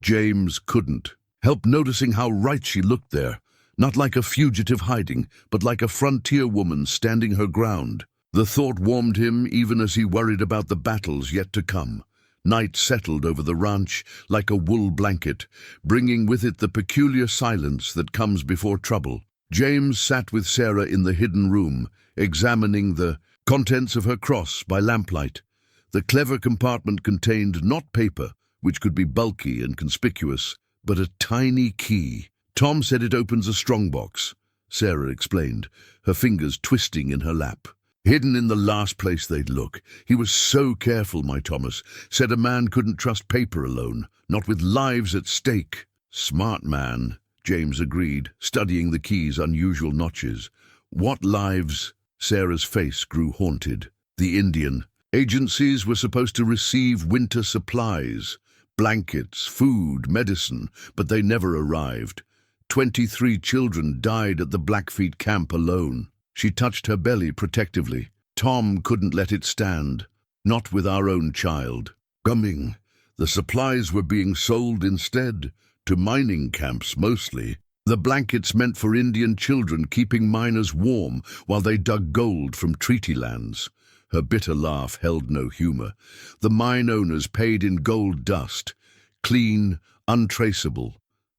James couldn't help noticing how right she looked there. Not like a fugitive hiding, but like a frontier woman standing her ground. The thought warmed him even as he worried about the battles yet to come. Night settled over the ranch like a wool blanket, bringing with it the peculiar silence that comes before trouble. James sat with Sarah in the hidden room, examining the contents of her cross by lamplight. The clever compartment contained not paper, which could be bulky and conspicuous, but a tiny key. Tom said it opens a strongbox, Sarah explained, her fingers twisting in her lap. Hidden in the last place they'd look. He was so careful, my Thomas. Said a man couldn't trust paper alone, not with lives at stake. Smart man, James agreed, studying the key's unusual notches. What lives? Sarah's face grew haunted. The Indian. Agencies were supposed to receive winter supplies, blankets, food, medicine, but they never arrived. 23 children died at the Blackfeet camp alone. She touched her belly protectively. Tom couldn't let it stand. Not with our own child. Gumming. The supplies were being sold instead, to mining camps mostly. The blankets meant for Indian children, keeping miners warm while they dug gold from treaty lands. Her bitter laugh held no humor. The mine owners paid in gold dust, clean, untraceable.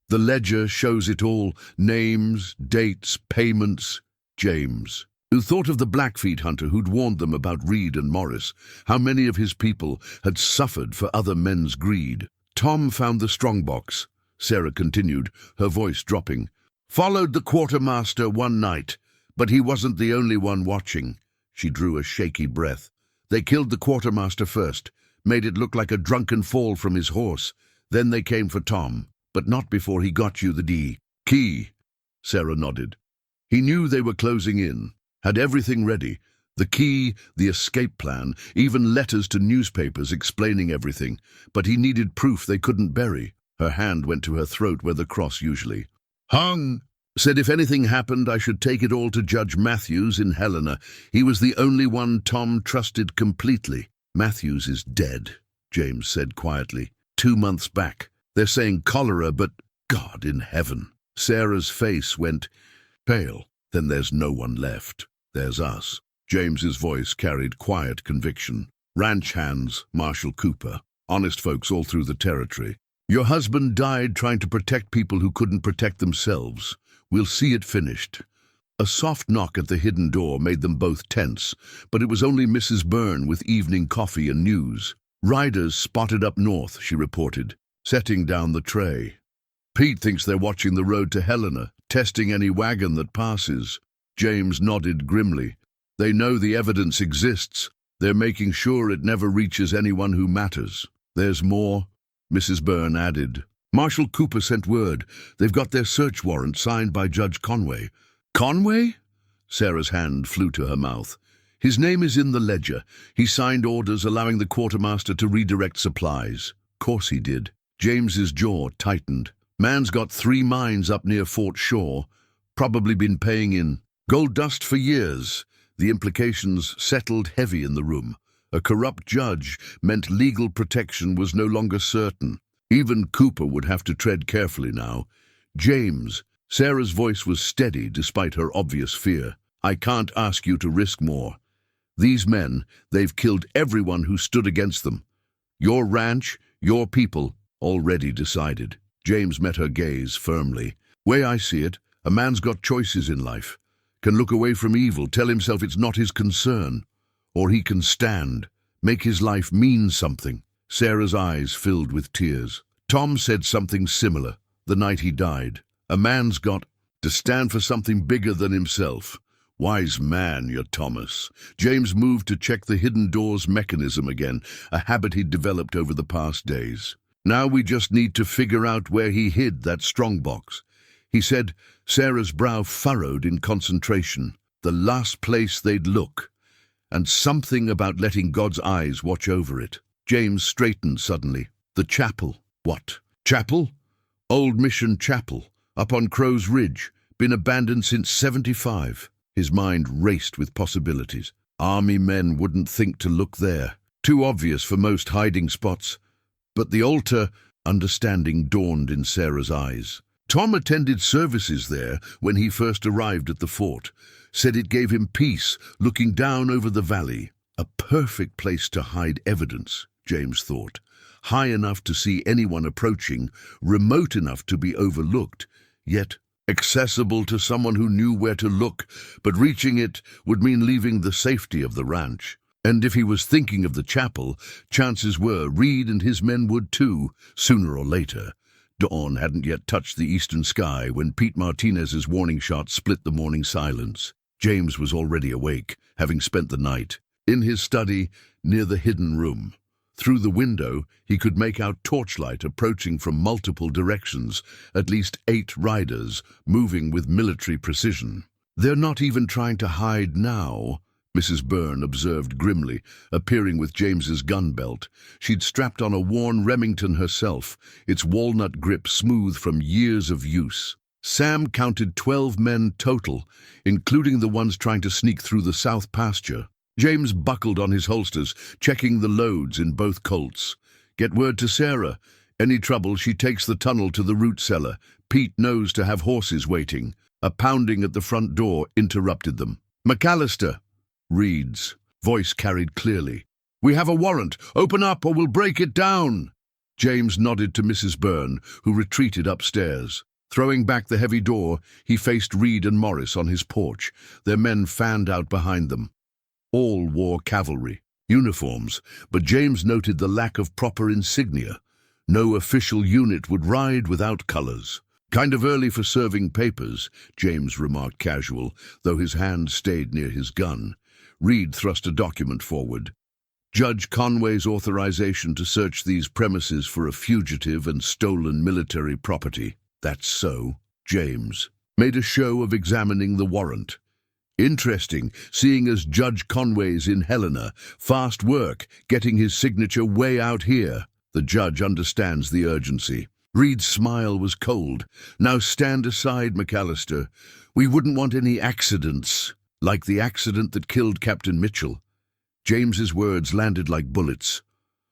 The ledger shows it all, names, dates, payments. James, who thought of the Blackfeet hunter who'd warned them about Reed and Morris, how many of his people had suffered for other men's greed. Tom found the strongbox, Sarah continued, her voice dropping. Followed the quartermaster one night, but he wasn't the only one watching. She drew a shaky breath. They killed the quartermaster first, made it look like a drunken fall from his horse. Then they came for Tom, but not before he got you the key. Sarah nodded. He knew they were closing in, had everything ready. The key, the escape plan, even letters to newspapers explaining everything. But he needed proof they couldn't bury. Her hand went to her throat where the cross usually hung. Said if anything happened, I should take it all to Judge Matthews in Helena. He was the only one Tom trusted completely. Matthews is dead, James said quietly. 2 months back. They're saying cholera, but God in heaven. Sarah's face went pale. Then there's no one left. There's us. James's voice carried quiet conviction. Ranch hands, Marshal Cooper. Honest folks all through the territory. Your husband died trying to protect people who couldn't protect themselves. We'll see it finished. A soft knock at the hidden door made them both tense, but it was only Mrs. Byrne with evening coffee and news. Riders spotted up north, she reported, setting down the tray. Pete thinks they're watching the road to Helena, testing any wagon that passes. James nodded grimly. They know the evidence exists. They're making sure it never reaches anyone who matters. There's more, Mrs. Byrne added. Marshal Cooper sent word. They've got their search warrant signed by Judge Conway. Conway? Sarah's hand flew to her mouth. His name is in the ledger. He signed orders allowing the quartermaster to redirect supplies. Course he did. James's jaw tightened. Man's got 3 mines up near Fort Shaw. Probably been paying in gold dust for years. The implications settled heavy in the room. A corrupt judge meant legal protection was no longer certain. Even Cooper would have to tread carefully now. James, Sarah's voice was steady despite her obvious fear. I can't ask you to risk more. These men, they've killed everyone who stood against them. Your ranch, your people, already decided. James met her gaze firmly. Way I see it, a man's got choices in life. Can look away from evil, tell himself it's not his concern. Or he can stand, make his life mean something. Sarah's eyes filled with tears. Tom said something similar the night he died. A man's got to stand for something bigger than himself. Wise man, you're Thomas. James moved to check the hidden door's mechanism again, a habit he'd developed over the past days. Now we just need to figure out where he hid that strongbox. He said, Sarah's brow furrowed in concentration. The last place they'd look. And something about letting God's eyes watch over it. James straightened suddenly. The chapel. What? Chapel? Old Mission Chapel, up on Crow's Ridge. Been abandoned since 75. His mind raced with possibilities. Army men wouldn't think to look there. Too obvious for most hiding spots. But the altar, understanding dawned in Sarah's eyes. Tom attended services there when he first arrived at the fort. Said it gave him peace, looking down over the valley. A perfect place to hide evidence, James thought. High enough to see anyone approaching, remote enough to be overlooked, yet accessible to someone who knew where to look, but reaching it would mean leaving the safety of the ranch. And if he was thinking of the chapel, chances were Reed and his men would too, sooner or later. Dawn hadn't yet touched the eastern sky when Pete Martinez's warning shot split the morning silence. James was already awake, having spent the night, in his study near the hidden room. Through the window, he could make out torchlight approaching from multiple directions, at least 8 riders, moving with military precision. They're not even trying to hide now, Mrs. Byrne observed grimly, appearing with James's gun belt. She'd strapped on a worn Remington herself, its walnut grip smooth from years of use. Sam counted 12 men total, including the ones trying to sneak through the south pasture. James buckled on his holsters, checking the loads in both Colts. Get word to Sarah. Any trouble, she takes the tunnel to the root cellar. Pete knows to have horses waiting. A pounding at the front door interrupted them. McAllister! Reed's voice carried clearly. We have a warrant. Open up or we'll break it down. James nodded to Mrs. Byrne, who retreated upstairs. Throwing back the heavy door, he faced Reed and Morris on his porch, their men fanned out behind them. All wore cavalry uniforms, but James noted the lack of proper insignia. No official unit would ride without colors. Kind of early for serving papers, James remarked casual, though his hand stayed near his gun. Reed thrust a document forward. Judge Conway's authorization to search these premises for a fugitive and stolen military property. That's so. James made a show of examining the warrant. Interesting, seeing as Judge Conway's in Helena. Fast work, getting his signature way out here. The judge understands the urgency. Reed's smile was cold. Now stand aside, McAllister. We wouldn't want any accidents, like the accident that killed Captain Mitchell. James's words landed like bullets.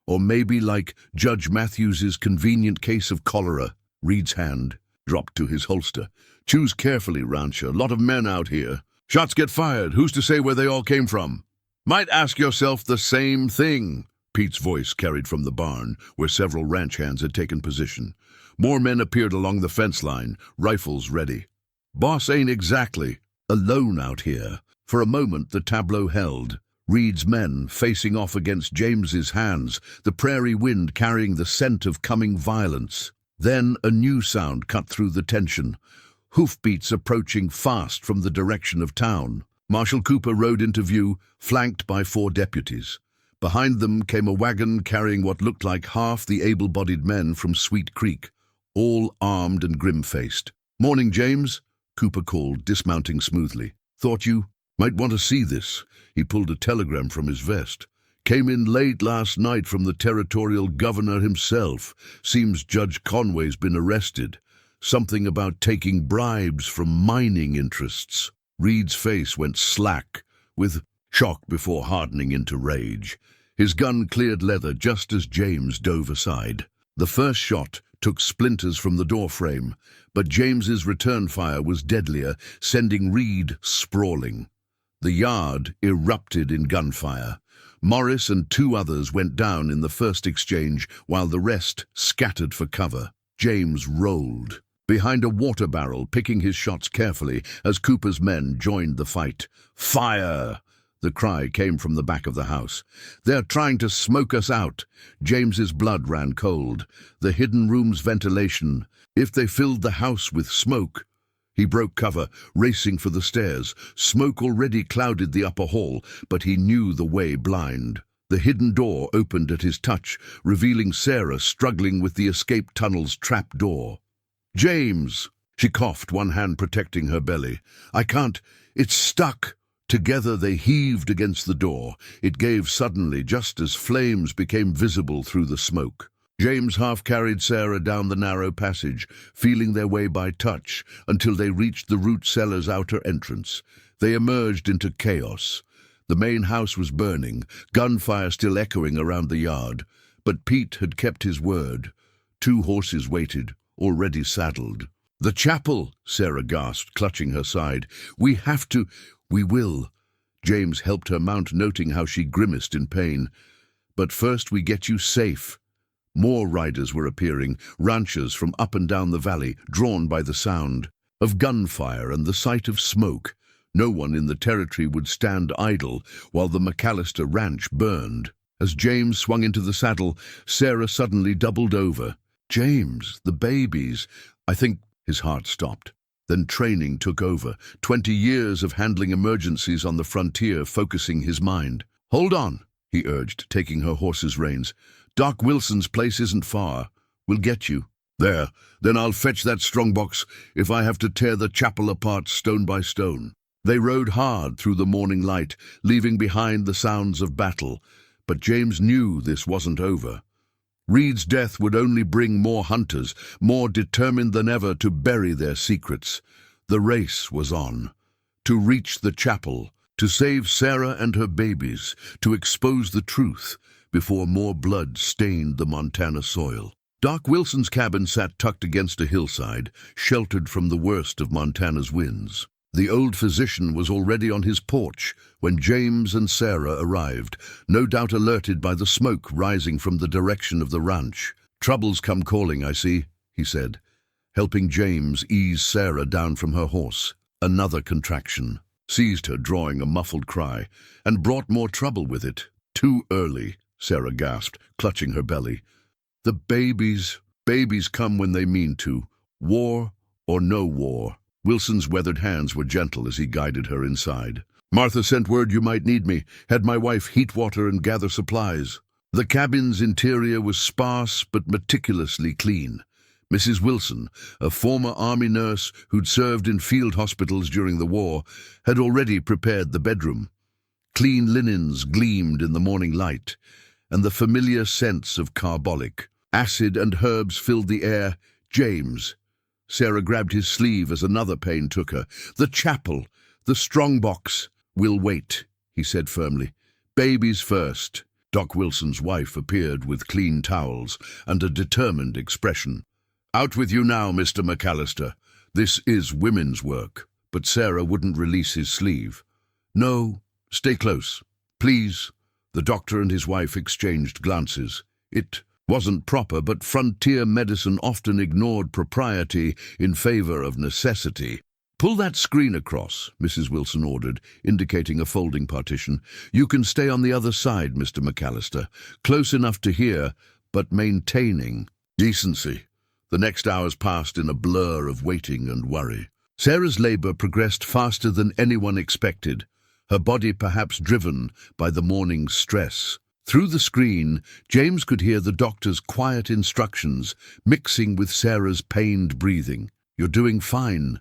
Or maybe like Judge Matthews's convenient case of cholera. Reed's hand dropped to his holster. Choose carefully, Rancher. Lot of men out here. Shots get fired. Who's to say where they all came from? Might ask yourself the same thing. Pete's voice carried from the barn, where several ranch hands had taken position. More men appeared along the fence line, rifles ready. Boss ain't exactly alone out here. For a moment the tableau held. Reed's men facing off against James's hands, the prairie wind carrying the scent of coming violence. Then a new sound cut through the tension. Hoofbeats approaching fast from the direction of town. Marshal Cooper rode into view, flanked by 4 deputies. Behind them came a wagon carrying what looked like half the able-bodied men from Sweet Creek, all armed and grim-faced. Morning, James, Cooper called, dismounting smoothly. Thought you might want to see this. He pulled a telegram from his vest. Came in late last night from the territorial governor himself. Seems Judge Conway's been arrested. Something about taking bribes from mining interests. Reed's face went slack, with shock before hardening into rage. His gun cleared leather just as James dove aside. The first shot took splinters from the doorframe, but James's return fire was deadlier, sending Reed sprawling. The yard erupted in gunfire. Morris and 2 others went down in the first exchange, while the rest scattered for cover. James rolled behind a water barrel, picking his shots carefully as Cooper's men joined the fight. Fire! The cry came from the back of the house. They're trying to smoke us out. James's blood ran cold. The hidden room's ventilation. If they filled the house with smoke. He broke cover, racing for the stairs. Smoke already clouded the upper hall, but he knew the way blind. The hidden door opened at his touch, revealing Sarah struggling with the escape tunnel's trap door. James! She coughed, one hand protecting her belly. I can't. It's stuck. Together they heaved against the door. It gave suddenly, just as flames became visible through the smoke. James half-carried Sarah down the narrow passage, feeling their way by touch, until they reached the root cellar's outer entrance. They emerged into chaos. The main house was burning, gunfire still echoing around the yard. But Pete had kept his word. 2 horses waited, already saddled. The chapel, Sarah gasped, clutching her side. We have to. We will. James helped her mount, noting how she grimaced in pain. But first we get you safe. More riders were appearing, ranchers from up and down the valley, drawn by the sound of gunfire and the sight of smoke. No one in the territory would stand idle while the McAllister ranch burned. As James swung into the saddle, Sarah suddenly doubled over. James, the babies. I think his heart stopped. Then training took over, 20 years of handling emergencies on the frontier focusing his mind. Hold on, he urged, taking her horse's reins. Doc Wilson's place isn't far. We'll get you. There, then I'll fetch that strongbox if I have to tear the chapel apart stone by stone. They rode hard through the morning light, leaving behind the sounds of battle. But James knew this wasn't over. Reed's death would only bring more hunters, more determined than ever to bury their secrets. The race was on. To reach the chapel, to save Sarah and her babies, to expose the truth before more blood stained the Montana soil. Doc Wilson's cabin sat tucked against a hillside, sheltered from the worst of Montana's winds. The old physician was already on his porch when James and Sarah arrived, no doubt alerted by the smoke rising from the direction of the ranch. "Trouble's come calling, I see," he said, helping James ease Sarah down from her horse. Another contraction seized her, drawing a muffled cry, and brought more trouble with it. "Too early," Sarah gasped, clutching her belly. "The babies come when they mean to. War or no war." Wilson's weathered hands were gentle as he guided her inside. "Martha sent word you might need me. Had my wife heat water and gather supplies." The cabin's interior was sparse but meticulously clean. Mrs. Wilson, a former Army nurse who'd served in field hospitals during the war, had already prepared the bedroom. Clean linens gleamed in the morning light, and the familiar scents of carbolic. Acid and herbs filled the air. "James." Sarah grabbed his sleeve as another pain took her. "The chapel, the strongbox." "We'll wait," he said firmly. "Babies first." Doc Wilson's wife appeared with clean towels and a determined expression. "Out with you now, Mr. McAllister. This is women's work." But Sarah wouldn't release his sleeve. "No, stay close, please." The doctor and his wife exchanged glances. It wasn't proper, but frontier medicine often ignored propriety in favor of necessity. "Pull that screen across," Mrs. Wilson ordered, indicating a folding partition. "You can stay on the other side, Mr. McAllister, close enough to hear, but maintaining decency." The next hours passed in a blur of waiting and worry. Sarah's labor progressed faster than anyone expected, her body perhaps driven by the morning's stress. Through the screen, James could hear the doctor's quiet instructions, mixing with Sarah's pained breathing. "You're doing fine,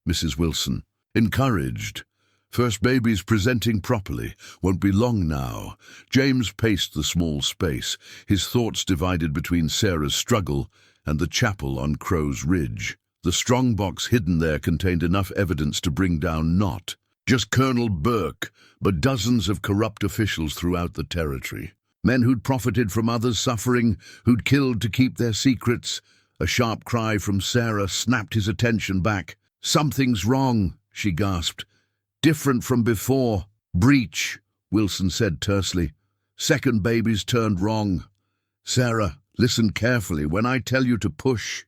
Mrs. Wilson." Encouraged. "First baby's presenting properly. Won't be long now." James paced the small space, his thoughts divided between Sarah's struggle and the chapel on Crow's Ridge. The strongbox hidden there contained enough evidence to bring down not just Colonel Burke, but dozens of corrupt officials throughout the territory. Men who'd profited from others' suffering, who'd killed to keep their secrets. A sharp cry from Sarah snapped his attention back. "Something's wrong," she gasped. "Different from before." "Breach," Wilson said tersely. "Second baby's turned wrong." "Sarah, listen carefully. When I tell you to push..."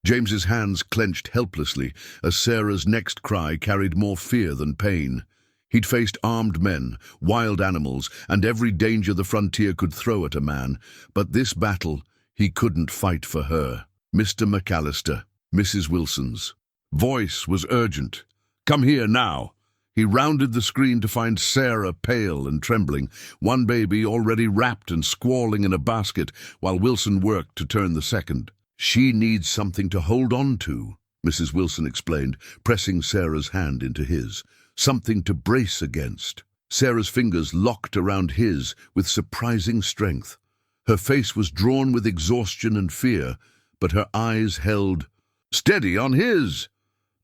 James's hands clenched helplessly as Sarah's next cry carried more fear than pain. He'd faced armed men, wild animals, and every danger the frontier could throw at a man, but this battle he couldn't fight for her. "Mr. McAllister." Mrs. Wilson's voice was urgent. "Come here now." He rounded the screen to find Sarah pale and trembling, one baby already wrapped and squalling in a basket, while Wilson worked to turn the second. "She needs something to hold on to," Mrs. Wilson explained, pressing Sarah's hand into his. "Something to brace against." Sarah's fingers locked around his with surprising strength. Her face was drawn with exhaustion and fear, but her eyes held steady on his.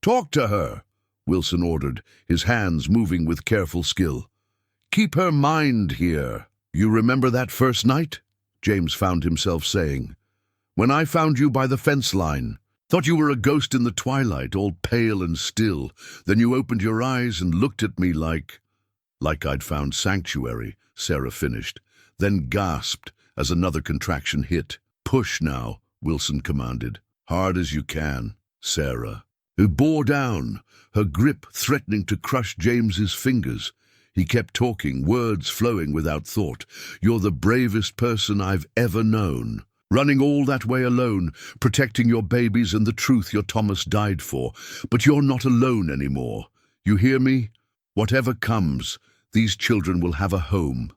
"Talk to her," Wilson ordered, his hands moving with careful skill. "Keep her mind here." "You remember that first night?" James found himself saying. "When I found you by the fence line. Thought you were a ghost in the twilight, all pale and still. Then you opened your eyes and looked at me like I'd found sanctuary," Sarah finished, then gasped as another contraction hit. "Push now," Wilson commanded. "Hard as you can." Sarah, who bore down, her grip threatening to crush James's fingers. He kept talking, words flowing without thought. "You're the bravest person I've ever known. Running all that way alone, protecting your babies and the truth your Thomas died for. But you're not alone anymore. You hear me? Whatever comes, these children will have a home.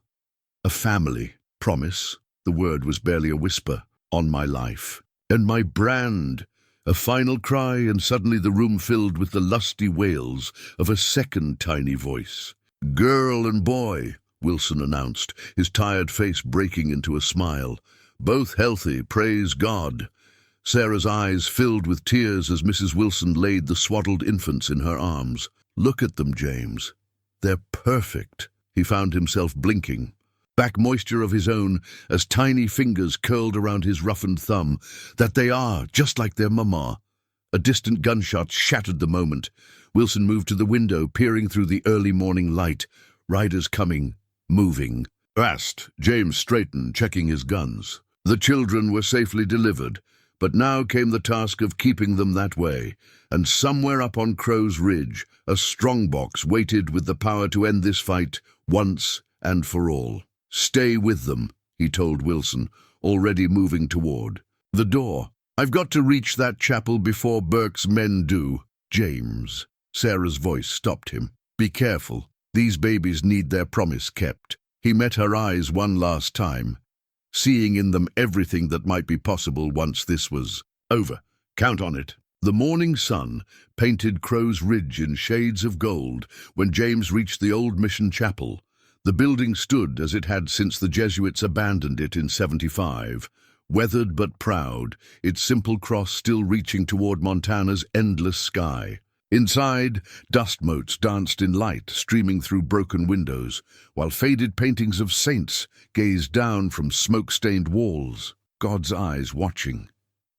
A family. Promise." The word was barely a whisper. "On my life. And my brand." A final cry, and suddenly the room filled with the lusty wails of a second tiny voice. "Girl and boy," Wilson announced, his tired face breaking into a smile. Both healthy, praise God. Sarah's eyes filled with tears as Mrs. Wilson laid the swaddled infants in her arms. Look at them, James. They're perfect. He found himself blinking. Back moisture of his own as tiny fingers curled around his roughened thumb. That they are, just like their mama. A distant gunshot shattered the moment. Wilson moved to the window, peering through the early morning light. Riders coming, moving. Fast, James straightened, checking his guns. The children were safely delivered, but now came the task of keeping them that way, and somewhere up on Crow's Ridge, a strongbox waited with the power to end this fight once and for all. Stay with them, he told Wilson, already moving toward the door. I've got to reach that chapel before Burke's men do. James. Sarah's voice stopped him. Be careful. These babies need their promise kept. He met her eyes one last time, seeing in them everything that might be possible once this was over. Count on it. The morning sun painted Crow's Ridge in shades of gold when James reached the old mission chapel. The building stood as it had since the Jesuits abandoned it in 75, weathered but proud, its simple cross still reaching toward Montana's endless sky. Inside, dust motes danced in light, streaming through broken windows, while faded paintings of saints gazed down from smoke-stained walls. God's eyes watching,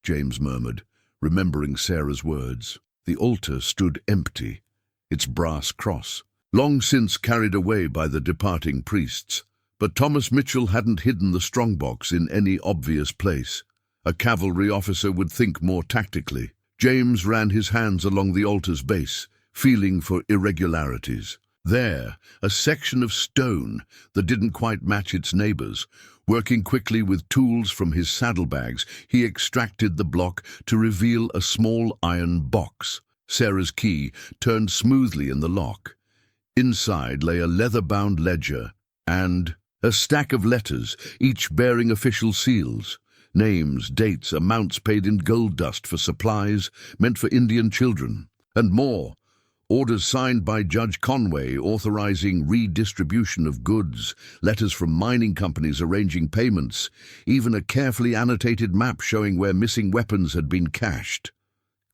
James murmured, remembering Sarah's words. The altar stood empty, its brass cross, long since carried away by the departing priests. But Thomas Mitchell hadn't hidden the strongbox in any obvious place. A cavalry officer would think more tactically. James ran his hands along the altar's base, feeling for irregularities. There, a section of stone that didn't quite match its neighbors. Working quickly with tools from his saddlebags, he extracted the block to reveal a small iron box. Sarah's key turned smoothly in the lock. Inside lay a leather-bound ledger and a stack of letters, each bearing official seals. Names, dates, amounts paid in gold dust for supplies meant for Indian children, and more. Orders signed by Judge Conway authorizing redistribution of goods, letters from mining companies arranging payments, even a carefully annotated map showing where missing weapons had been cached.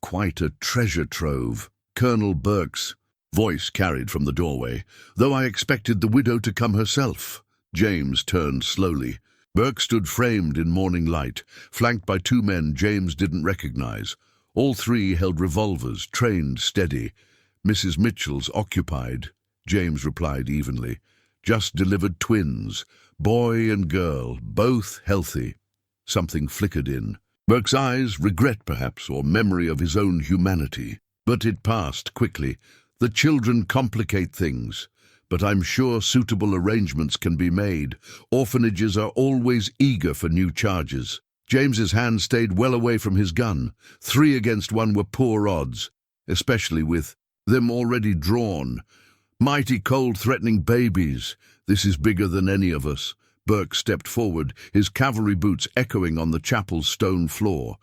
Quite a treasure trove. Colonel Burke's voice carried from the doorway, though I expected the widow to come herself. James turned slowly. Burke stood framed in morning light, flanked by two men James didn't recognize. All three held revolvers, trained steady. Mrs. Mitchell's occupied, James replied evenly. Just delivered twins, boy and girl, both healthy. Something flickered in Burke's eyes, regret perhaps, or memory of his own humanity. But it passed quickly. The children complicate things, but I'm sure suitable arrangements can be made. Orphanages are always eager for new charges. James's hand stayed well away from his gun. 3 against 1 were poor odds, especially with them already drawn. Mighty cold, threatening babies. This is bigger than any of us. Burke stepped forward, his cavalry boots echoing on the chapel's stone floor.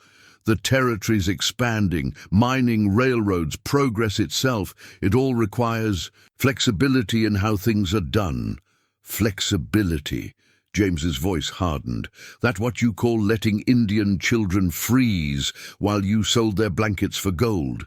The territory's expanding, mining, railroads, progress itself. It all requires flexibility in how things are done. Flexibility. James's voice hardened. That what you call letting Indian children freeze while you sold their blankets for gold?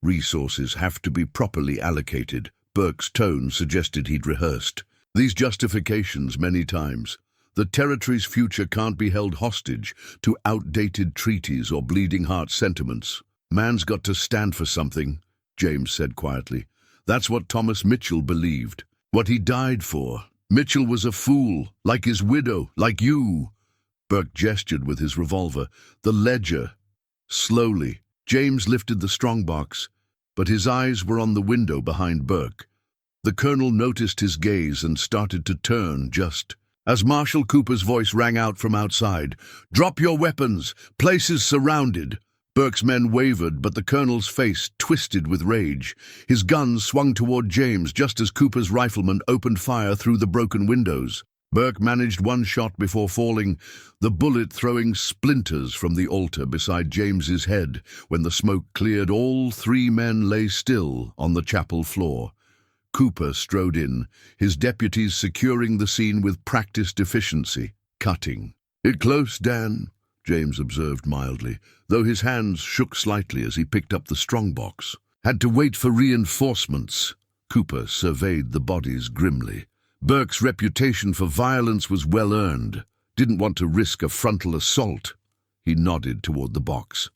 Resources have to be properly allocated. Burke's tone suggested he'd rehearsed these justifications many times. The territory's future can't be held hostage to outdated treaties or bleeding heart sentiments. Man's got to stand for something, James said quietly. That's what Thomas Mitchell believed, what he died for. Mitchell was a fool, like his widow, like you. Burke gestured with his revolver. The ledger. Slowly, James lifted the strongbox, but his eyes were on the window behind Burke. The colonel noticed his gaze and started to turn just as Marshal Cooper's voice rang out from outside. Drop your weapons! Place is surrounded! Burke's men wavered, but the colonel's face twisted with rage. His gun swung toward James just as Cooper's riflemen opened fire through the broken windows. Burke managed one shot before falling, the bullet throwing splinters from the altar beside James's head. When the smoke cleared, all 3 men lay still on the chapel floor. Cooper strode in, his deputies securing the scene with practiced efficiency. Cutting. "It close, Dan," James observed mildly, though his hands shook slightly as he picked up the strongbox. "Had to wait for reinforcements." Cooper surveyed the bodies grimly. Burke's reputation for violence was well earned. Didn't want to risk a frontal assault. He nodded toward the box.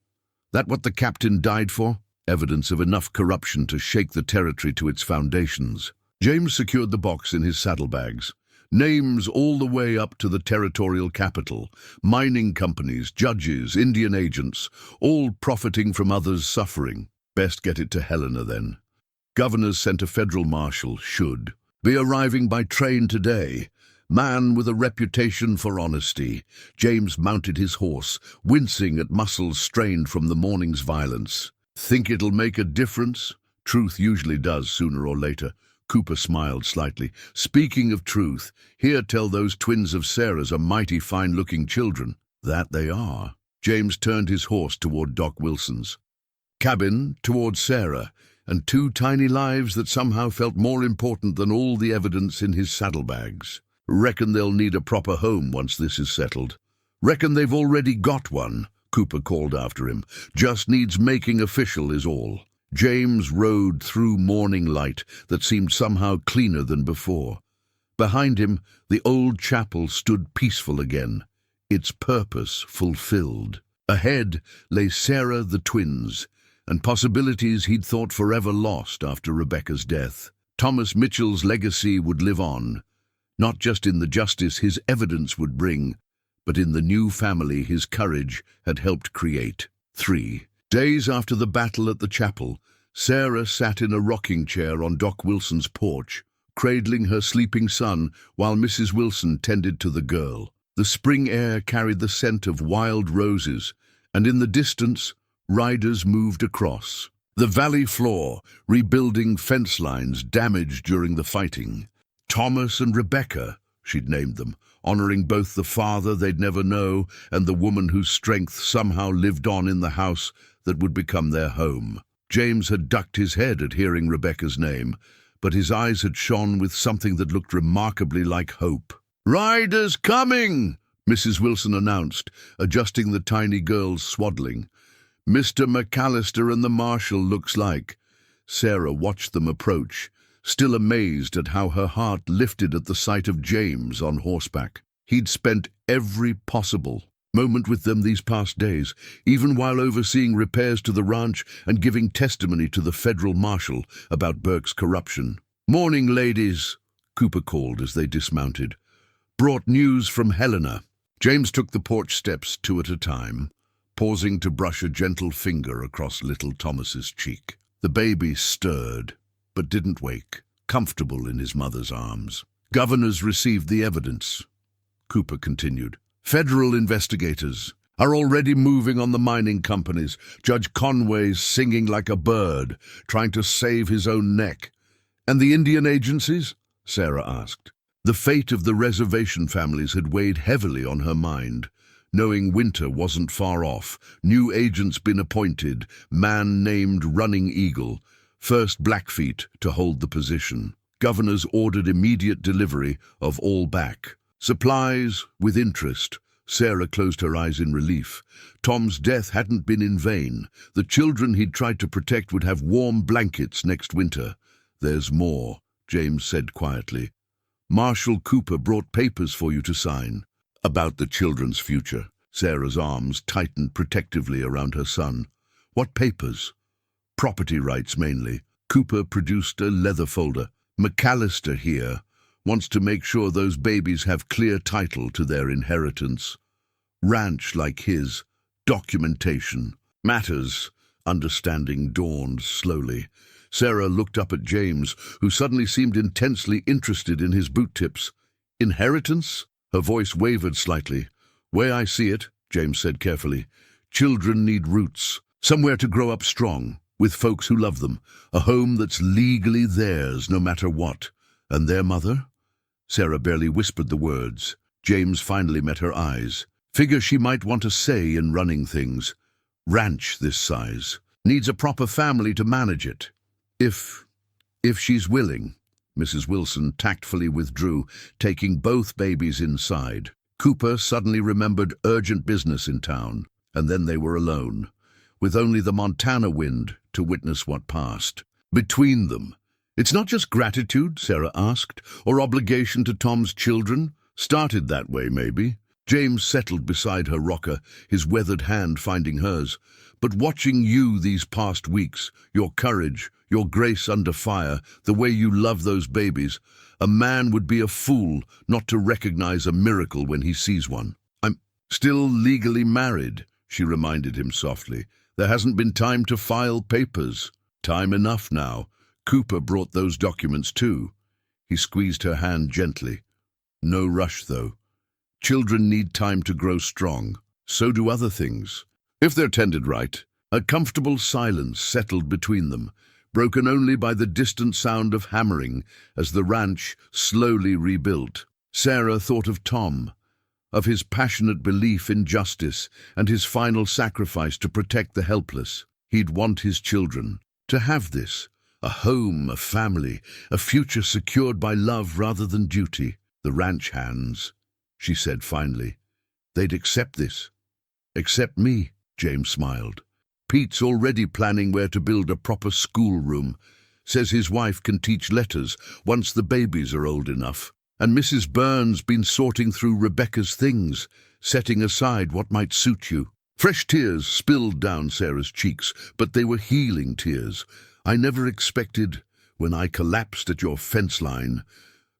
"That what the captain died for?" Evidence of enough corruption to shake the territory to its foundations. James secured the box in his saddlebags. Names all the way up to the territorial capital. Mining companies, judges, Indian agents, all profiting from others' suffering. Best get it to Helena then. Governors sent a federal marshal, should. Be arriving by train today. Man with a reputation for honesty. James mounted his horse, wincing at muscles strained from the morning's violence. Think it'll make a difference? Truth usually does sooner or later. Cooper smiled slightly. "Speaking of truth, here tell those twins of Sarah's are mighty fine-looking children." "That they are." James turned his horse toward Doc Wilson's cabin, toward Sarah, and two tiny lives that somehow felt more important than all the evidence in his saddlebags. "Reckon they'll need a proper home once this is settled." "Reckon they've already got one," Cooper called after him. "Just needs making official is all." James rode through morning light that seemed somehow cleaner than before. Behind him, the old chapel stood peaceful again, its purpose fulfilled. Ahead lay Sarah the twins, and possibilities he'd thought forever lost after Rebecca's death. Thomas Mitchell's legacy would live on, not just in the justice his evidence would bring, but in the new family his courage had helped create. 3 days after the battle at the chapel, Sarah sat in a rocking chair on Doc Wilson's porch, cradling her sleeping son while Mrs. Wilson tended to the girl. The spring air carried the scent of wild roses, and in the distance, riders moved across. The valley floor, rebuilding fence lines damaged during the fighting. Thomas and Rebecca, she'd named them, honoring both the father they'd never know and the woman whose strength somehow lived on in the house that would become their home. James had ducked his head at hearing Rebecca's name, but his eyes had shone with something that looked remarkably like hope. "Riders coming!" Mrs. Wilson announced, adjusting the tiny girl's swaddling. "Mr. McAllister and the marshal, looks like." Sarah watched them approach, still amazed at how her heart lifted at the sight of James on horseback. He'd spent every possible moment with them these past days, even while overseeing repairs to the ranch and giving testimony to the federal marshal about Burke's corruption. "Morning, ladies," Cooper called as they dismounted. "Brought news from Helena." James took the porch steps 2 at a time, pausing to brush a gentle finger across little Thomas's cheek. The baby stirred, but didn't wake, comfortable in his mother's arms. "Governors received the evidence," Cooper continued. "Federal investigators are already moving on the mining companies. Judge Conway's singing like a bird, trying to save his own neck." "And the Indian agencies?" Sarah asked. The fate of the reservation families had weighed heavily on her mind. Knowing winter wasn't far off, new agents been appointed, man named Running Eagle, first Blackfeet to hold the position. Governors ordered immediate delivery of all back. Supplies with interest. Sarah closed her eyes in relief. Tom's death hadn't been in vain. The children he'd tried to protect would have warm blankets next winter. "There's more," James said quietly. "Marshal Cooper brought papers for you to sign." "About the children's future." Sarah's arms tightened protectively around her son. "What papers?" "Property rights, mainly." Cooper produced a leather folder. "McAllister here wants to make sure those babies have clear title to their inheritance. Ranch like his. Documentation. Matters." Understanding dawned slowly. Sarah looked up at James, who suddenly seemed intensely interested in his boot tips. "Inheritance?" Her voice wavered slightly. "Way I see it," James said carefully, "children need roots, somewhere to grow up strong, with folks who love them, a home that's legally theirs no matter what. And their mother?" Sarah barely whispered the words. James finally met her eyes. "Figure she might want a say in running things. Ranch this size. Needs a proper family to manage it. If she's willing." Mrs. Wilson tactfully withdrew, taking both babies inside. Cooper suddenly remembered urgent business in town, and then they were alone, with only the Montana wind to witness what passed. Between them, "It's not just gratitude," Sarah asked, "or obligation to Tom's children? Started that way, maybe." James settled beside her rocker, his weathered hand finding hers. "But watching you these past weeks, your courage, your grace under fire, the way you love those babies, a man would be a fool not to recognize a miracle when he sees one." "I'm still legally married," she reminded him softly. "There hasn't been time to file papers." "Time enough now. Cooper brought those documents too." He squeezed her hand gently. "No rush, though. Children need time to grow strong. So do other things, if they're tended right." A comfortable silence settled between them, broken only by the distant sound of hammering as the ranch slowly rebuilt. Sarah thought of Tom, of his passionate belief in justice and his final sacrifice to protect the helpless. He'd want his children to have this, a home, a family, a future secured by love rather than duty. "The ranch hands," she said finally. "They'd accept this." "Accept me," James smiled. "Pete's already planning where to build a proper schoolroom. Says his wife can teach letters once the babies are old enough. And Mrs. Burns been sorting through Rebecca's things, setting aside what might suit you." Fresh tears spilled down Sarah's cheeks, but they were healing tears. "I never expected, when I collapsed at your fence line."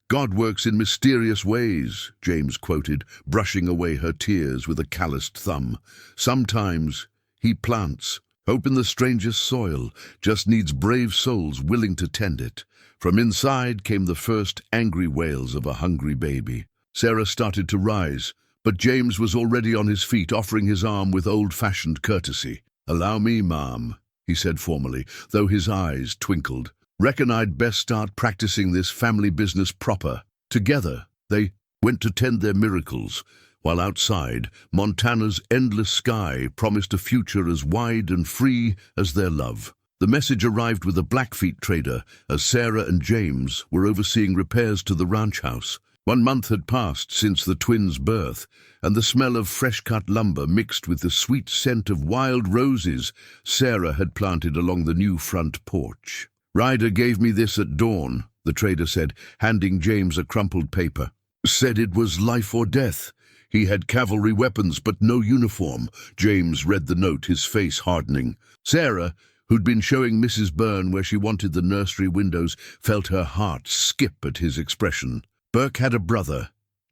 "God works in mysterious ways," James quoted, brushing away her tears with a calloused thumb. "Sometimes he plants hope in the strangest soil, just needs brave souls willing to tend it." From inside came the first angry wails of a hungry baby. Sarah started to rise, but James was already on his feet, offering his arm with old-fashioned courtesy. "Allow me, ma'am," he said formally, though his eyes twinkled. "Reckon I'd best start practicing this family business proper." Together, they went to tend their miracles, while outside, Montana's endless sky promised a future as wide and free as their love. The message arrived with a Blackfeet trader as Sarah and James were overseeing repairs to the ranch house. 1 month had passed since the twins' birth, and the smell of fresh-cut lumber mixed with the sweet scent of wild roses Sarah had planted along the new front porch. "Ryder gave me this at dawn," the trader said, handing James a crumpled paper. "Said it was life or death. He had cavalry weapons but no uniform." James read the note, his face hardening. Sarah, who'd been showing Mrs. Byrne where she wanted the nursery windows, felt her heart skip at his expression. "Burke had a brother,"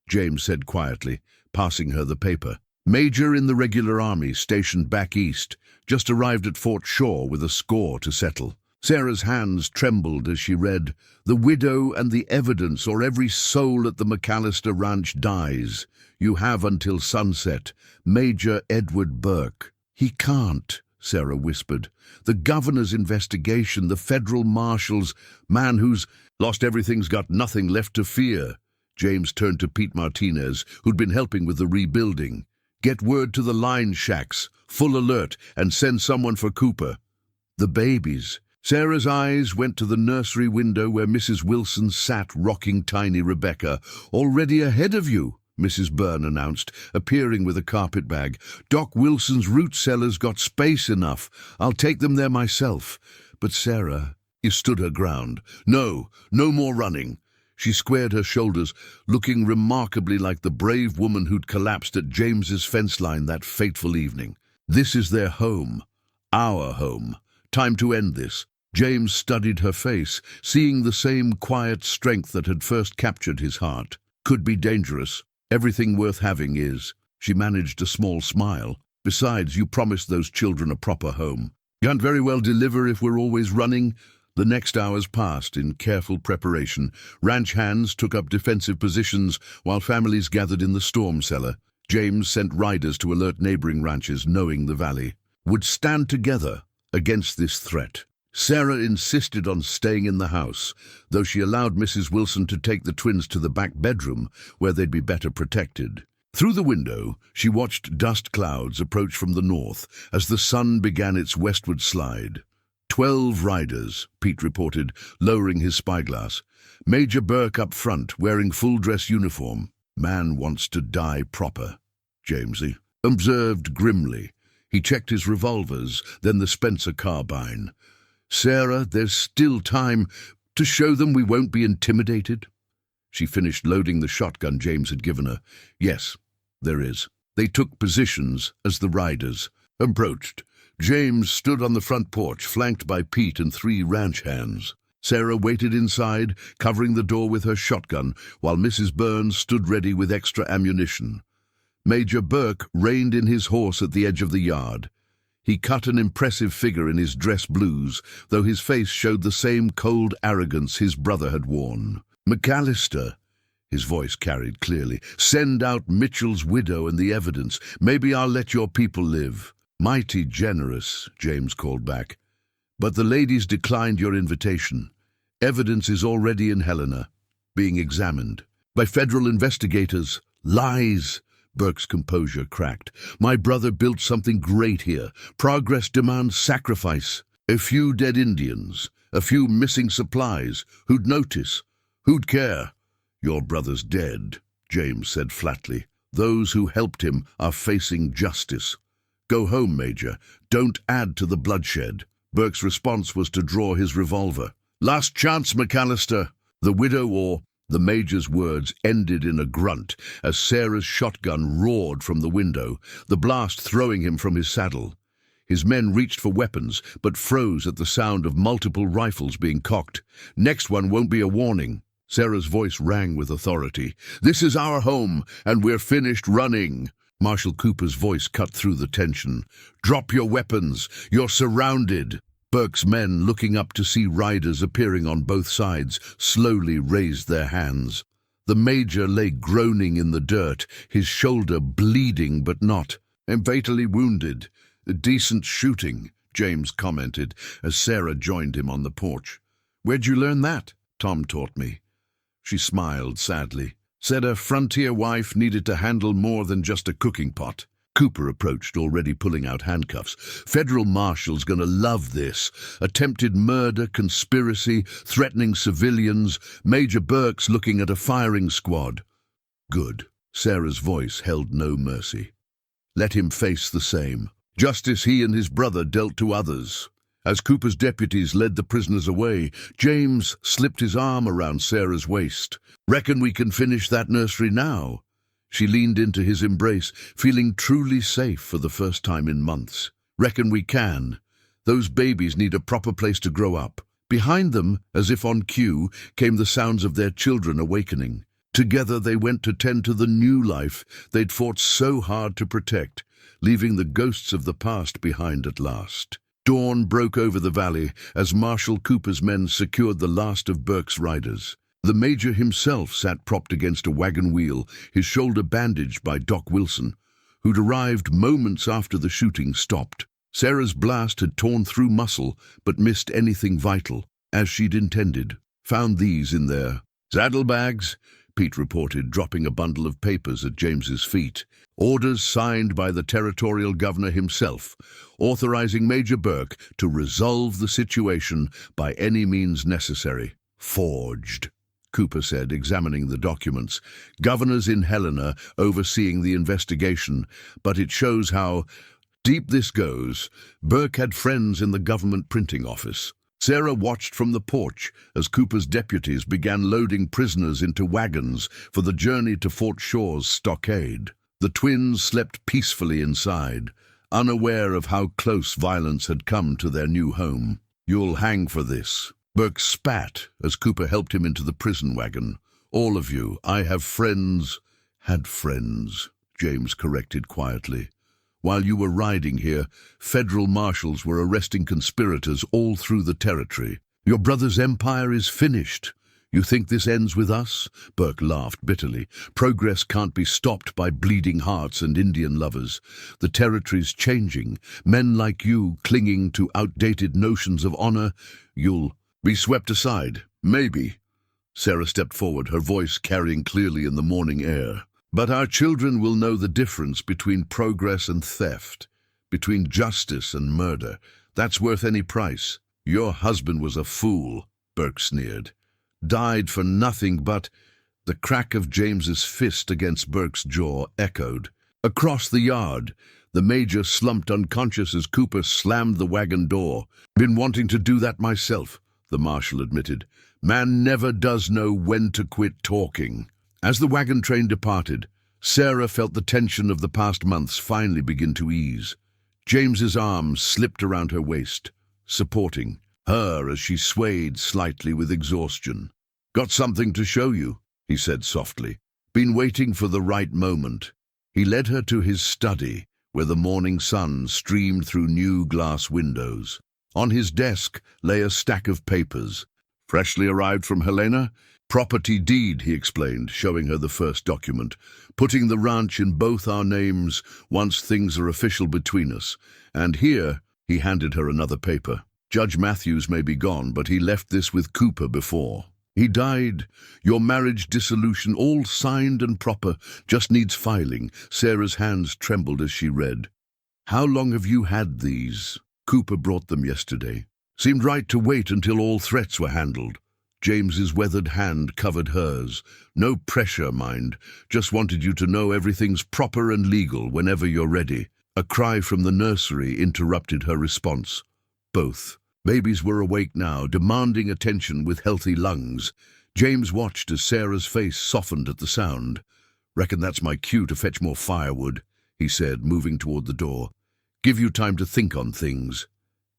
James said quietly, passing her the paper. "Major in the regular army, stationed back east, just arrived at Fort Shaw with a score to settle." Sarah's hands trembled as she read, "The widow and the evidence, or every soul at the McAllister ranch dies. You have until sunset. Major Edward Burke." "He can't," Sarah whispered. "The governor's investigation, the federal marshals, man who's lost everything's got nothing left to fear." James turned to Pete Martinez, who'd been helping with the rebuilding. "Get word to the line shacks, full alert, and send someone for Cooper." "The babies." Sarah's eyes went to the nursery window where Mrs. Wilson sat rocking tiny Rebecca. "Already ahead of you," Mrs. Byrne announced, appearing with a carpet bag. "Doc Wilson's root cellar's got space enough. I'll take them there myself." But Sarah, you stood her ground. "No, no more running." She squared her shoulders, looking remarkably like the brave woman who'd collapsed at James's fence line that fateful evening. "This is their home. Our home. Time to end this." James studied her face, seeing the same quiet strength that had first captured his heart. "Could be dangerous. Everything worth having is." She managed a small smile. "Besides, you promised those children a proper home. Can't very well deliver if we're always running." The next hours passed in careful preparation. Ranch hands took up defensive positions while families gathered in the storm cellar. James sent riders to alert neighboring ranches, knowing the valley would stand together against this threat. Sarah insisted on staying in the house, though she allowed Mrs. Wilson to take the twins to the back bedroom, where they'd be better protected. Through the window, she watched dust clouds approach from the north as the sun began its westward slide. 12 riders, Pete reported, lowering his spyglass. Major Burke up front, wearing full-dress uniform. Man wants to die proper, Jamesy observed grimly. He checked his revolvers, then the Spencer carbine. Sarah, there's still time to show them we won't be intimidated. She finished loading the shotgun James had given her. Yes, there is. They took positions as the riders approached. James stood on the front porch, flanked by Pete and 3 ranch hands. Sarah waited inside, covering the door with her shotgun, while Mrs. Burns stood ready with extra ammunition. Major Burke reined in his horse at the edge of the yard. He cut an impressive figure in his dress blues, though his face showed the same cold arrogance his brother had worn. "McAllister," his voice carried clearly, "send out Mitchell's widow and the evidence. Maybe I'll let your people live." "Mighty generous," James called back. "But the ladies declined your invitation. Evidence is already in Helena, being examined by federal investigators." "Lies!" Burke's composure cracked. "My brother built something great here. Progress demands sacrifice. A few dead Indians, a few missing supplies. Who'd notice? Who'd care?" "Your brother's dead," James said flatly. "Those who helped him are facing justice. Go home, Major. Don't add to the bloodshed." Burke's response was to draw his revolver. "Last chance, McAllister." The widow or the Major's words ended in a grunt as Sarah's shotgun roared from the window, the blast throwing him from his saddle. His men reached for weapons, but froze at the sound of multiple rifles being cocked. "Next one won't be a warning." Sarah's voice rang with authority. "This is our home, and we're finished running." Marshal Cooper's voice cut through the tension. "Drop your weapons. You're surrounded." Burke's men, looking up to see riders appearing on both sides, slowly raised their hands. The Major lay groaning in the dirt, his shoulder bleeding but not. "I'm fatally wounded. Decent shooting," James commented as Sarah joined him on the porch. "Where'd you learn that?" "Tom taught me." She smiled sadly. "Said a frontier wife needed to handle more than just a cooking pot." Cooper approached, already pulling out handcuffs. "Federal marshals gonna love this. Attempted murder, conspiracy, threatening civilians. Major Burke's looking at a firing squad." "Good." Sarah's voice held no mercy. "Let him face the same justice he and his brother dealt to others." As Cooper's deputies led the prisoners away, James slipped his arm around Sarah's waist. "Reckon we can finish that nursery now?" She leaned into his embrace, feeling truly safe for the first time in months. "Reckon we can. Those babies need a proper place to grow up." Behind them, as if on cue, came the sounds of their children awakening. Together they went to tend to the new life they'd fought so hard to protect, leaving the ghosts of the past behind at last. Dawn broke over the valley as Marshal Cooper's men secured the last of Burke's riders. The Major himself sat propped against a wagon wheel, his shoulder bandaged by Doc Wilson, who'd arrived moments after the shooting stopped. Sarah's blast had torn through muscle, but missed anything vital, as she'd intended. "Found these in their saddlebags," Pete reported, dropping a bundle of papers at James's feet. "Orders signed by the territorial governor himself, authorizing Major Burke to resolve the situation by any means necessary." "Forged," Cooper said, examining the documents. "Governors in Helena overseeing the investigation, but it shows how deep this goes. Burke had friends in the government printing office." Sarah watched from the porch as Cooper's deputies began loading prisoners into wagons for the journey to Fort Shore's stockade. The twins slept peacefully inside, unaware of how close violence had come to their new home. "You'll hang for this." Burke spat as Cooper helped him into the prison wagon. "All of you. I have friends." "Had friends," James corrected quietly. "While you were riding here, federal marshals were arresting conspirators all through the territory. Your brother's empire is finished. You think this ends with us?" Burke laughed bitterly. "Progress can't be stopped by bleeding hearts and Indian lovers. The territory's changing. Men like you clinging to outdated notions of honor. You'll be swept aside. Maybe." Sarah stepped forward, her voice carrying clearly in the morning air. "But our children will know the difference between progress and theft, between justice and murder. That's worth any price." "Your husband was a fool," Burke sneered. "Died for nothing but..." The crack of James's fist against Burke's jaw echoed. Across the yard, the major slumped unconscious as Cooper slammed the wagon door. "Been wanting to do that myself," the marshal admitted. "Man never does know when to quit talking." As the wagon train departed, Sarah felt the tension of the past months finally begin to ease. James's arms slipped around her waist, supporting her as she swayed slightly with exhaustion. "Got something to show you," he said softly. "Been waiting for the right moment." He led her to his study, where the morning sun streamed through new glass windows. On his desk lay a stack of papers. "Freshly arrived from Helena? Property deed," he explained, showing her the first document. "Putting the ranch in both our names once things are official between us. And here," he handed her another paper. "Judge Matthews may be gone, but he left this with Cooper before. He died. Your marriage dissolution, all signed and proper, just needs filing." Sarah's hands trembled as she read. "How long have you had these?" "Cooper brought them yesterday. Seemed right to wait until all threats were handled." James's weathered hand covered hers. "No pressure, mind. Just wanted you to know everything's proper and legal whenever you're ready." A cry from the nursery interrupted her response. Both babies were awake now, demanding attention with healthy lungs. James watched as Sarah's face softened at the sound. "Reckon that's my cue to fetch more firewood," he said, moving toward the door. "Give you time to think on things."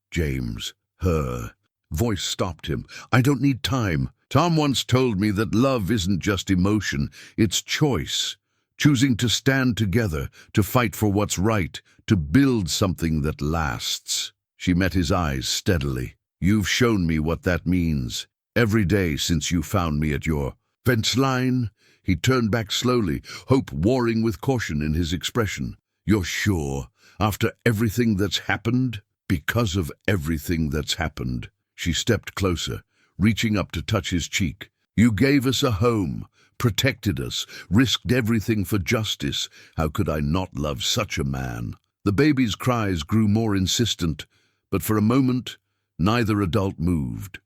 James, her voice stopped him. "I don't need time. Tom once told me that love isn't just emotion, it's choice. Choosing to stand together, to fight for what's right, to build something that lasts." She met his eyes steadily. "You've shown me what that means. Every day since you found me at your fence line." He turned back slowly, hope warring with caution in his expression. "You're sure? After everything that's happened?" "Because of everything that's happened." She stepped closer, reaching up to touch his cheek. "You gave us a home, protected us, risked everything for justice. How could I not love such a man?" The baby's cries grew more insistent, but for a moment, neither adult moved.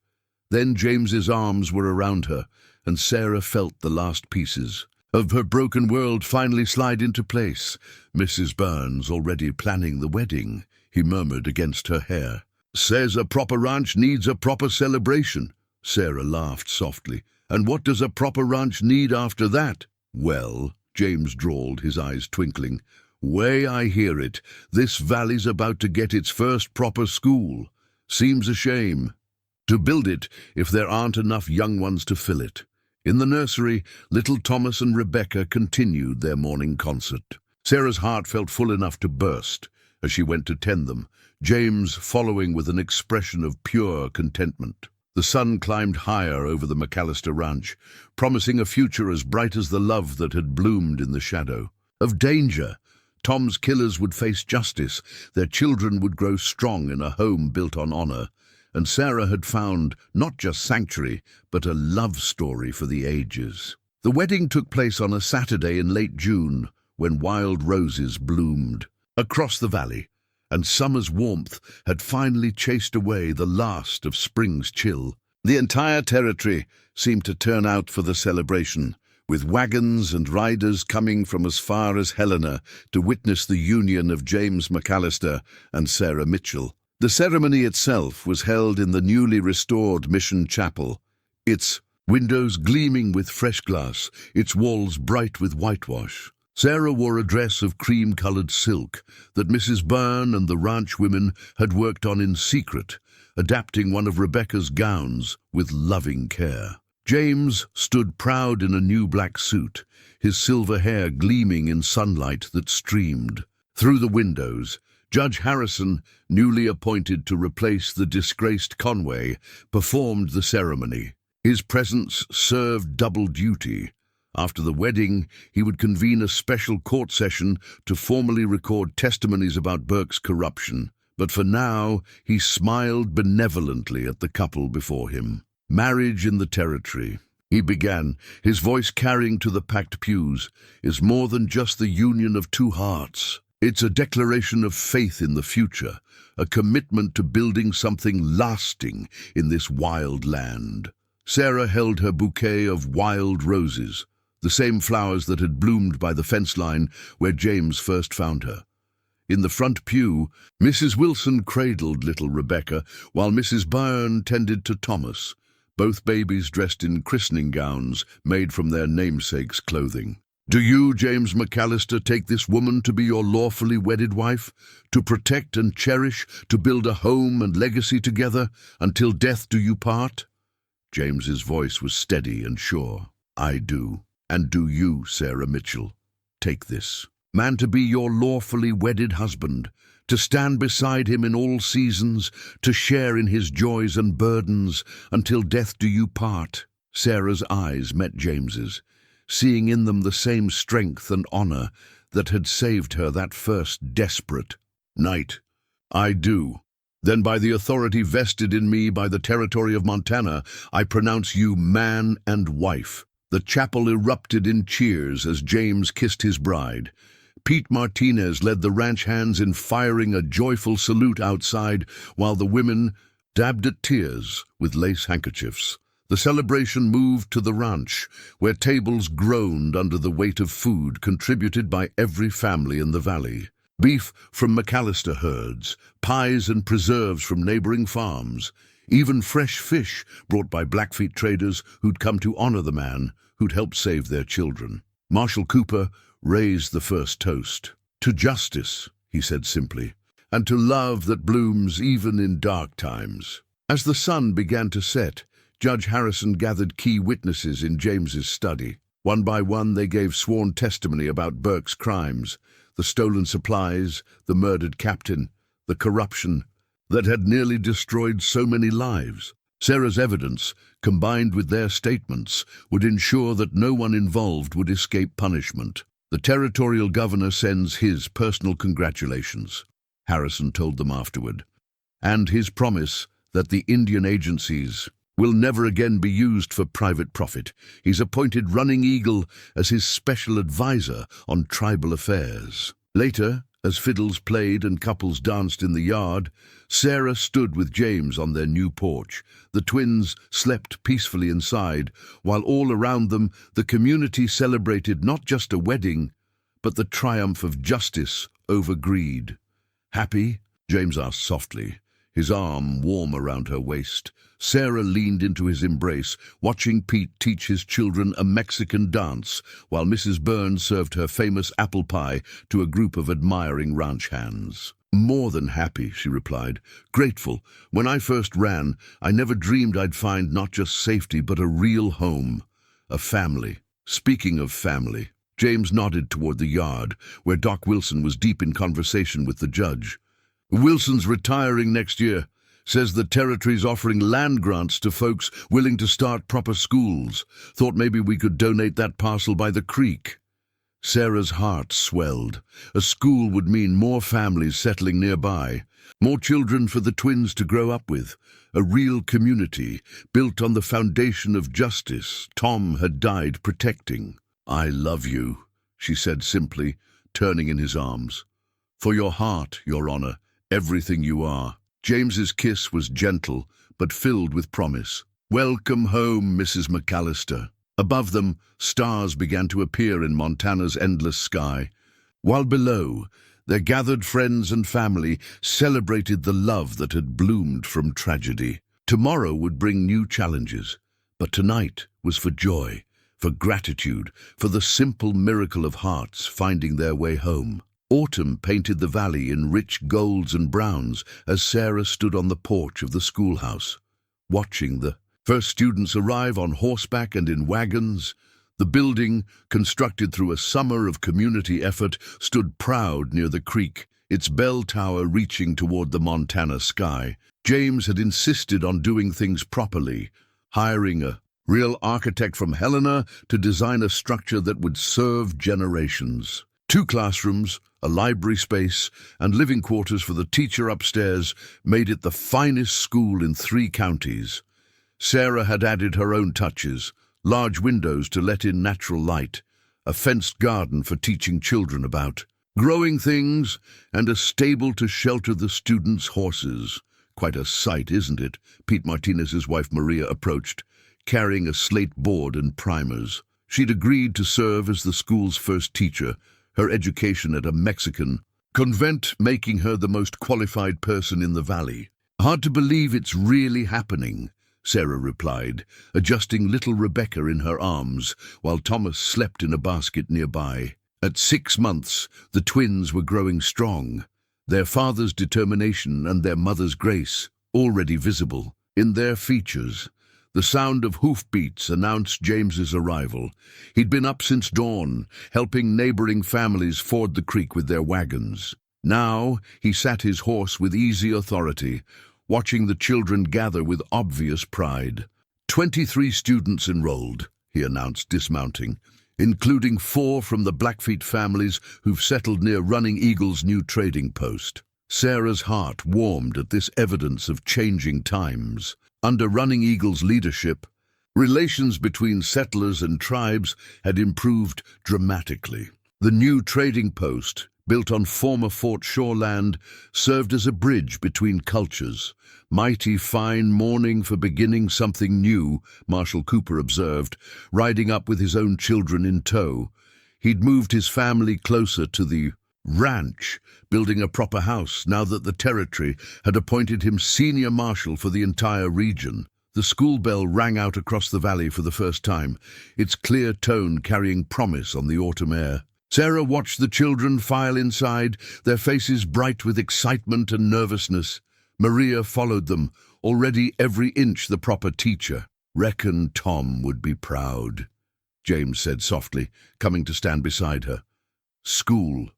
Then James's arms were around her, and Sarah felt the last pieces of her broken world finally slide into place. "Mrs. Burns already planning the wedding," he murmured against her hair. "Says a proper ranch needs a proper celebration." Sarah laughed softly. "And what does a proper ranch need after that?" "Well," James drawled, his eyes twinkling, "way I hear it, this valley's about to get its first proper school. Seems a shame to build it if there aren't enough young ones to fill it." In the nursery, little Thomas and Rebecca continued their morning concert. Sarah's heart felt full enough to burst as she went to tend them, James following with an expression of pure contentment. The sun climbed higher over the McAllister ranch, promising a future as bright as the love that had bloomed in the shadow. Of danger, Tom's killers would face justice, their children would grow strong in a home built on honor, and Sarah had found not just sanctuary, but a love story for the ages. The wedding took place on a Saturday in late June, when wild roses bloomed across the valley, and summer's warmth had finally chased away the last of spring's chill. The entire territory seemed to turn out for the celebration, with wagons and riders coming from as far as Helena to witness the union of James McAllister and Sarah Mitchell. The ceremony itself was held in the newly restored Mission Chapel, its windows gleaming with fresh glass, its walls bright with whitewash. Sarah wore a dress of cream-colored silk that Mrs. Byrne and the ranch women had worked on in secret, adapting one of Rebecca's gowns with loving care. James stood proud in a new black suit, his silver hair gleaming in sunlight that streamed through the windows. Judge Harrison, newly appointed to replace the disgraced Conway, performed the ceremony. His presence served double duty. After the wedding, he would convene a special court session to formally record testimonies about Burke's corruption. But for now, he smiled benevolently at the couple before him. "Marriage in the territory," he began, his voice carrying to the packed pews, "is more than just the union of two hearts. It's a declaration of faith in the future, a commitment to building something lasting in this wild land." Sarah held her bouquet of wild roses, the same flowers that had bloomed by the fence line where James first found her. In the front pew, Mrs. Wilson cradled little Rebecca, while Mrs. Byrne tended to Thomas, both babies dressed in christening gowns made from their namesake's clothing. "Do you, James McAllister, take this woman to be your lawfully wedded wife, to protect and cherish, to build a home and legacy together, until death do you part?" James's voice was steady and sure. "I do. And do you, Sarah Mitchell, take this man to be your lawfully wedded husband, to stand beside him in all seasons, to share in his joys and burdens, until death do you part?" Sarah's eyes met James's, seeing in them the same strength and honor that had saved her that first desperate night. "I do. Then by the authority vested in me by the territory of Montana, I pronounce you man and wife." The chapel erupted in cheers as James kissed his bride. Pete Martinez led the ranch hands in firing a joyful salute outside, while the women dabbed at tears with lace handkerchiefs. The celebration moved to the ranch, where tables groaned under the weight of food contributed by every family in the valley. Beef from McAllister herds, pies and preserves from neighboring farms, even fresh fish brought by Blackfeet traders who'd come to honor the man who'd helped save their children. Marshal Cooper raised the first toast. "To justice," he said simply, "and to love that blooms even in dark times." As the sun began to set, Judge Harrison gathered key witnesses in James's study. One by one they gave sworn testimony about Burke's crimes, the stolen supplies, the murdered captain, the corruption that had nearly destroyed so many lives. Sarah's evidence, combined with their statements, would ensure that no one involved would escape punishment. "The territorial governor sends his personal congratulations," Harrison told them afterward, "and his promise that the Indian agencies will never again be used for private profit. He's appointed Running Eagle as his special advisor on tribal affairs." Later, as fiddles played and couples danced in the yard, Sarah stood with James on their new porch. The twins slept peacefully inside, while all around them the community celebrated not just a wedding, but the triumph of justice over greed. "Happy?" James asked softly, his arm warm around her waist. Sarah leaned into his embrace, watching Pete teach his children a Mexican dance, while Mrs. Byrne served her famous apple pie to a group of admiring ranch hands. "More than happy," she replied. "Grateful. When I first ran, I never dreamed I'd find not just safety, but a real home. A family." Speaking of family, James nodded toward the yard, where Doc Wilson was deep in conversation with the judge. "Wilson's retiring next year. Says the territory's offering land grants to folks willing to start proper schools. Thought maybe we could donate that parcel by the creek." Sarah's heart swelled. A school would mean more families settling nearby, more children for the twins to grow up with, a real community built on the foundation of justice Tom had died protecting. "I love you," she said simply, turning in his arms. "For your heart, Your Honor, everything you are." James's kiss was gentle, but filled with promise. "Welcome home, Mrs. McAllister." Above them, stars began to appear in Montana's endless sky, while below, their gathered friends and family celebrated the love that had bloomed from tragedy. Tomorrow would bring new challenges, but tonight was for joy, for gratitude, for the simple miracle of hearts finding their way home. Autumn painted the valley in rich golds and browns as Sarah stood on the porch of the schoolhouse, watching the first students arrive on horseback and in wagons. The building, constructed through a summer of community effort, stood proud near the creek, its bell tower reaching toward the Montana sky. James had insisted on doing things properly, hiring a real architect from Helena to design a structure that would serve generations. 2 classrooms, a library space, and living quarters for the teacher upstairs made it the finest school in 3 counties. Sarah had added her own touches, large windows to let in natural light, a fenced garden for teaching children about growing things, and a stable to shelter the students' horses. "Quite a sight, isn't it?" Pete Martinez's wife Maria approached, carrying a slate board and primers. She'd agreed to serve as the school's first teacher, her education at a Mexican convent making her the most qualified person in the valley. "Hard to believe it's really happening," Sarah replied, adjusting little Rebecca in her arms while Thomas slept in a basket nearby. At 6 months, the twins were growing strong, their father's determination and their mother's grace already visible in their features. The sound of hoofbeats announced James's arrival. He'd been up since dawn, helping neighboring families ford the creek with their wagons. Now he sat his horse with easy authority, watching the children gather with obvious pride. 23 students enrolled, he announced, dismounting, including 4 from the Blackfeet families who've settled near Running Eagle's new trading post. Sarah's heart warmed at this evidence of changing times. Under Running Eagle's leadership, relations between settlers and tribes had improved dramatically. The new trading post, built on former Fort Shore land, served as a bridge between cultures. "Mighty fine morning for beginning something new," Marshal Cooper observed, riding up with his own children in tow. He'd moved his family closer to the ranch, building a proper house now that the territory had appointed him senior marshal for the entire region. The school bell rang out across the valley for the first time, its clear tone carrying promise on the autumn air. Sarah watched the children file inside, their faces bright with excitement and nervousness. Maria followed them, already every inch the proper teacher. "Reckon Tom would be proud," James said softly, coming to stand beside her. "School,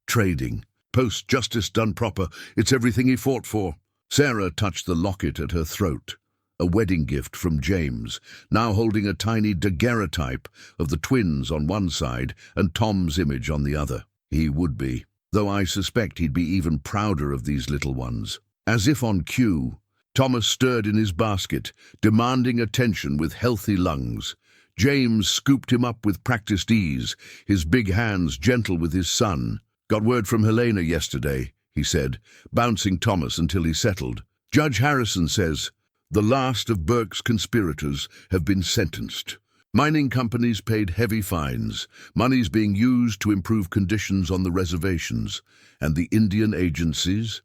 trading, post-justice done proper, it's everything he fought for." Sarah touched the locket at her throat, a wedding gift from James, now holding a tiny daguerreotype of the twins on one side and Tom's image on the other. "He would be, though I suspect he'd be even prouder of these little ones." As if on cue, Thomas stirred in his basket, demanding attention with healthy lungs. James scooped him up with practiced ease, his big hands gentle with his son. "Got word from Helena yesterday," he said, bouncing Thomas until he settled. "Judge Harrison says the last of Burke's conspirators have been sentenced. Mining companies paid heavy fines, money's being used to improve conditions on the reservations, and the Indian agencies.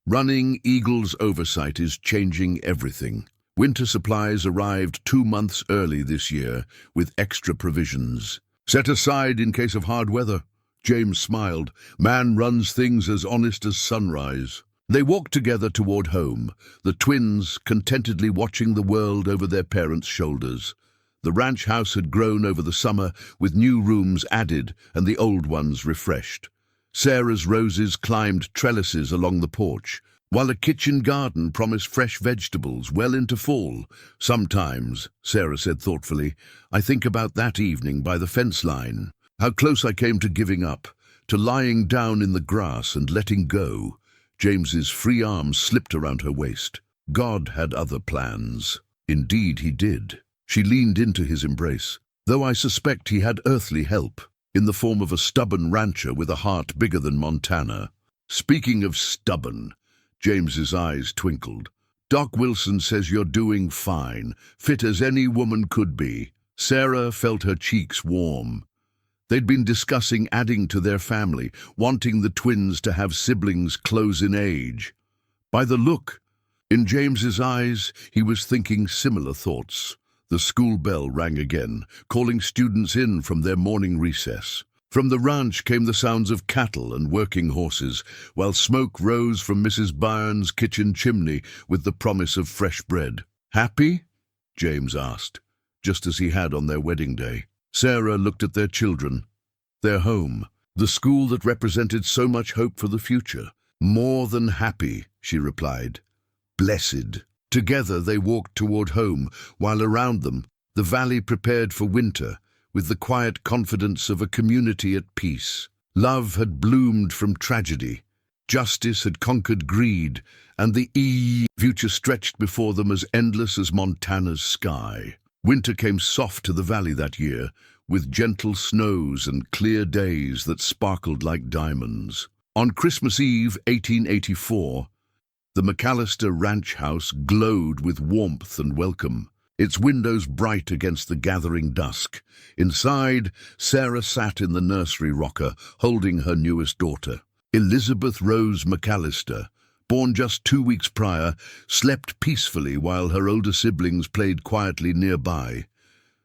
Running Eagle's oversight is changing everything. Winter supplies arrived 2 months early this year, with extra provisions. Set aside in case of hard weather." James smiled. "Man runs things as honest as sunrise." They walked together toward home, the twins contentedly watching the world over their parents' shoulders. The ranch house had grown over the summer, with new rooms added and the old ones refreshed. Sarah's roses climbed trellises along the porch, while a kitchen garden promised fresh vegetables well into fall. "Sometimes," Sarah said thoughtfully, "I think about that evening by the fence line. How close I came to giving up, to lying down in the grass and letting go." James's free arms slipped around her waist. God had other plans. Indeed he did. She leaned into his embrace, though I suspect he had earthly help, in the form of a stubborn rancher with a heart bigger than Montana. "Speaking of stubborn," James's eyes twinkled, "Doc Wilson says you're doing fine, fit as any woman could be." Sarah felt her cheeks warm. They'd been discussing adding to their family, wanting the twins to have siblings close in age. By the look in James's eyes, he was thinking similar thoughts. The school bell rang again, calling students in from their morning recess. From the ranch came the sounds of cattle and working horses, while smoke rose from Mrs. Byrne's kitchen chimney with the promise of fresh bread. "Happy?" James asked, just as he had on their wedding day. Sarah looked at their children, their home, the school that represented so much hope for the future. "More than happy," she replied. "Blessed." Together they walked toward home, while around them the valley prepared for winter, with the quiet confidence of a community at peace. Love had bloomed from tragedy. Justice had conquered greed, and the future stretched before them as endless as Montana's sky. Winter came soft to the valley that year, with gentle snows and clear days that sparkled like diamonds. On Christmas Eve, 1884, the McAllister ranch house glowed with warmth and welcome. its windows bright against the gathering dusk. Inside, Sarah sat in the nursery rocker, holding her newest daughter. Elizabeth Rose McAllister, born just 2 weeks prior, slept peacefully while her older siblings played quietly nearby.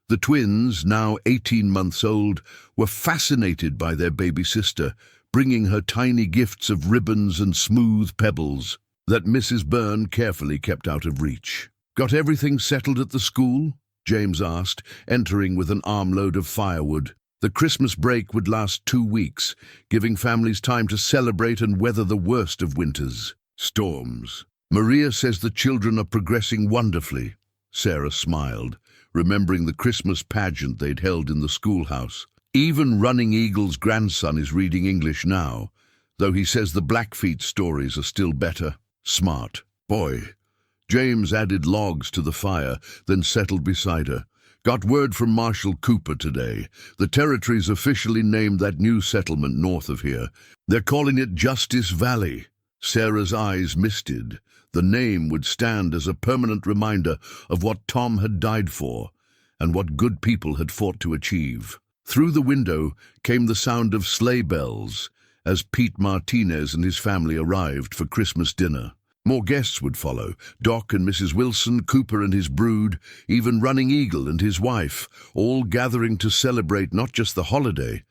The twins, now 18 months old, were fascinated by their baby sister, bringing her tiny gifts of ribbons and smooth pebbles that Mrs. Byrne carefully kept out of reach. "Got everything settled at the school?" James asked, entering with an armload of firewood. The Christmas break would last 2 weeks, giving families time to celebrate and weather the worst of winter's storms. "Maria says the children are progressing wonderfully." Sarah smiled, remembering the Christmas pageant they'd held in the schoolhouse. "Even Running Eagle's grandson is reading English now, though he says the Blackfeet stories are still better." "Smart boy." James added logs to the fire, then settled beside her. "Got word from Marshal Cooper today. The territory's officially named that new settlement north of here. They're calling it Justice Valley." Sarah's eyes misted. The name would stand as a permanent reminder of what Tom had died for and what good people had fought to achieve. Through the window came the sound of sleigh bells as Pete Martinez and his family arrived for Christmas dinner. More guests would follow: Doc and Mrs. Wilson, Cooper and his brood, even Running Eagle and his wife, all gathering to celebrate not just the holiday,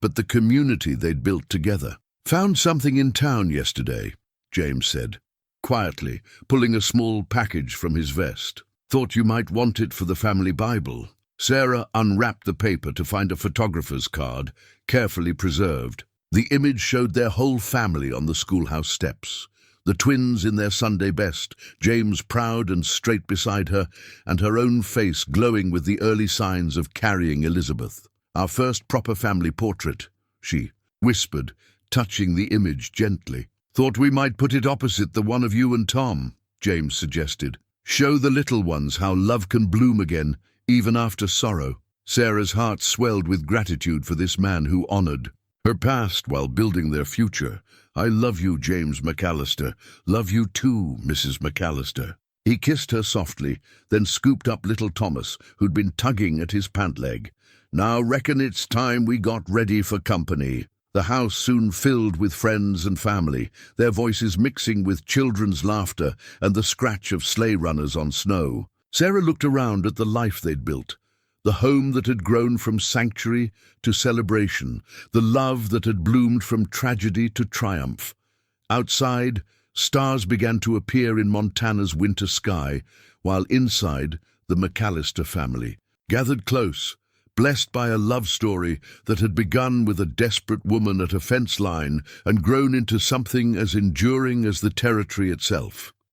but the community they'd built together. "Found something in town yesterday," James said, quietly, pulling a small package from his vest. "Thought you might want it for the family Bible." Sarah unwrapped the paper to find a photographer's card, carefully preserved. The image showed their whole family on the schoolhouse steps. The twins in their Sunday best, James proud and straight beside her, and her own face glowing with the early signs of carrying Elizabeth. "Our first proper family portrait," she whispered, touching the image gently. "Thought we might put it opposite the one of you and Tom," James suggested. "Show the little ones how love can bloom again, even after sorrow." Sarah's heart swelled with gratitude for this man who honored her past while building their future. "I love you, James McAllister. Love you too, Mrs. McAllister." He kissed her softly, then scooped up little Thomas, who'd been tugging at his pant leg. "Now reckon it's time we got ready for company." The house soon filled with friends and family, their voices mixing with children's laughter and the scratch of sleigh runners on snow. Sarah looked around at the life they'd built, the home that had grown from sanctuary to celebration, the love that had bloomed from tragedy to triumph. Outside, stars began to appear in Montana's winter sky, while inside, the McAllister family gathered close, blessed by a love story that had begun with a desperate woman at a fence line and grown into something as enduring as the territory itself.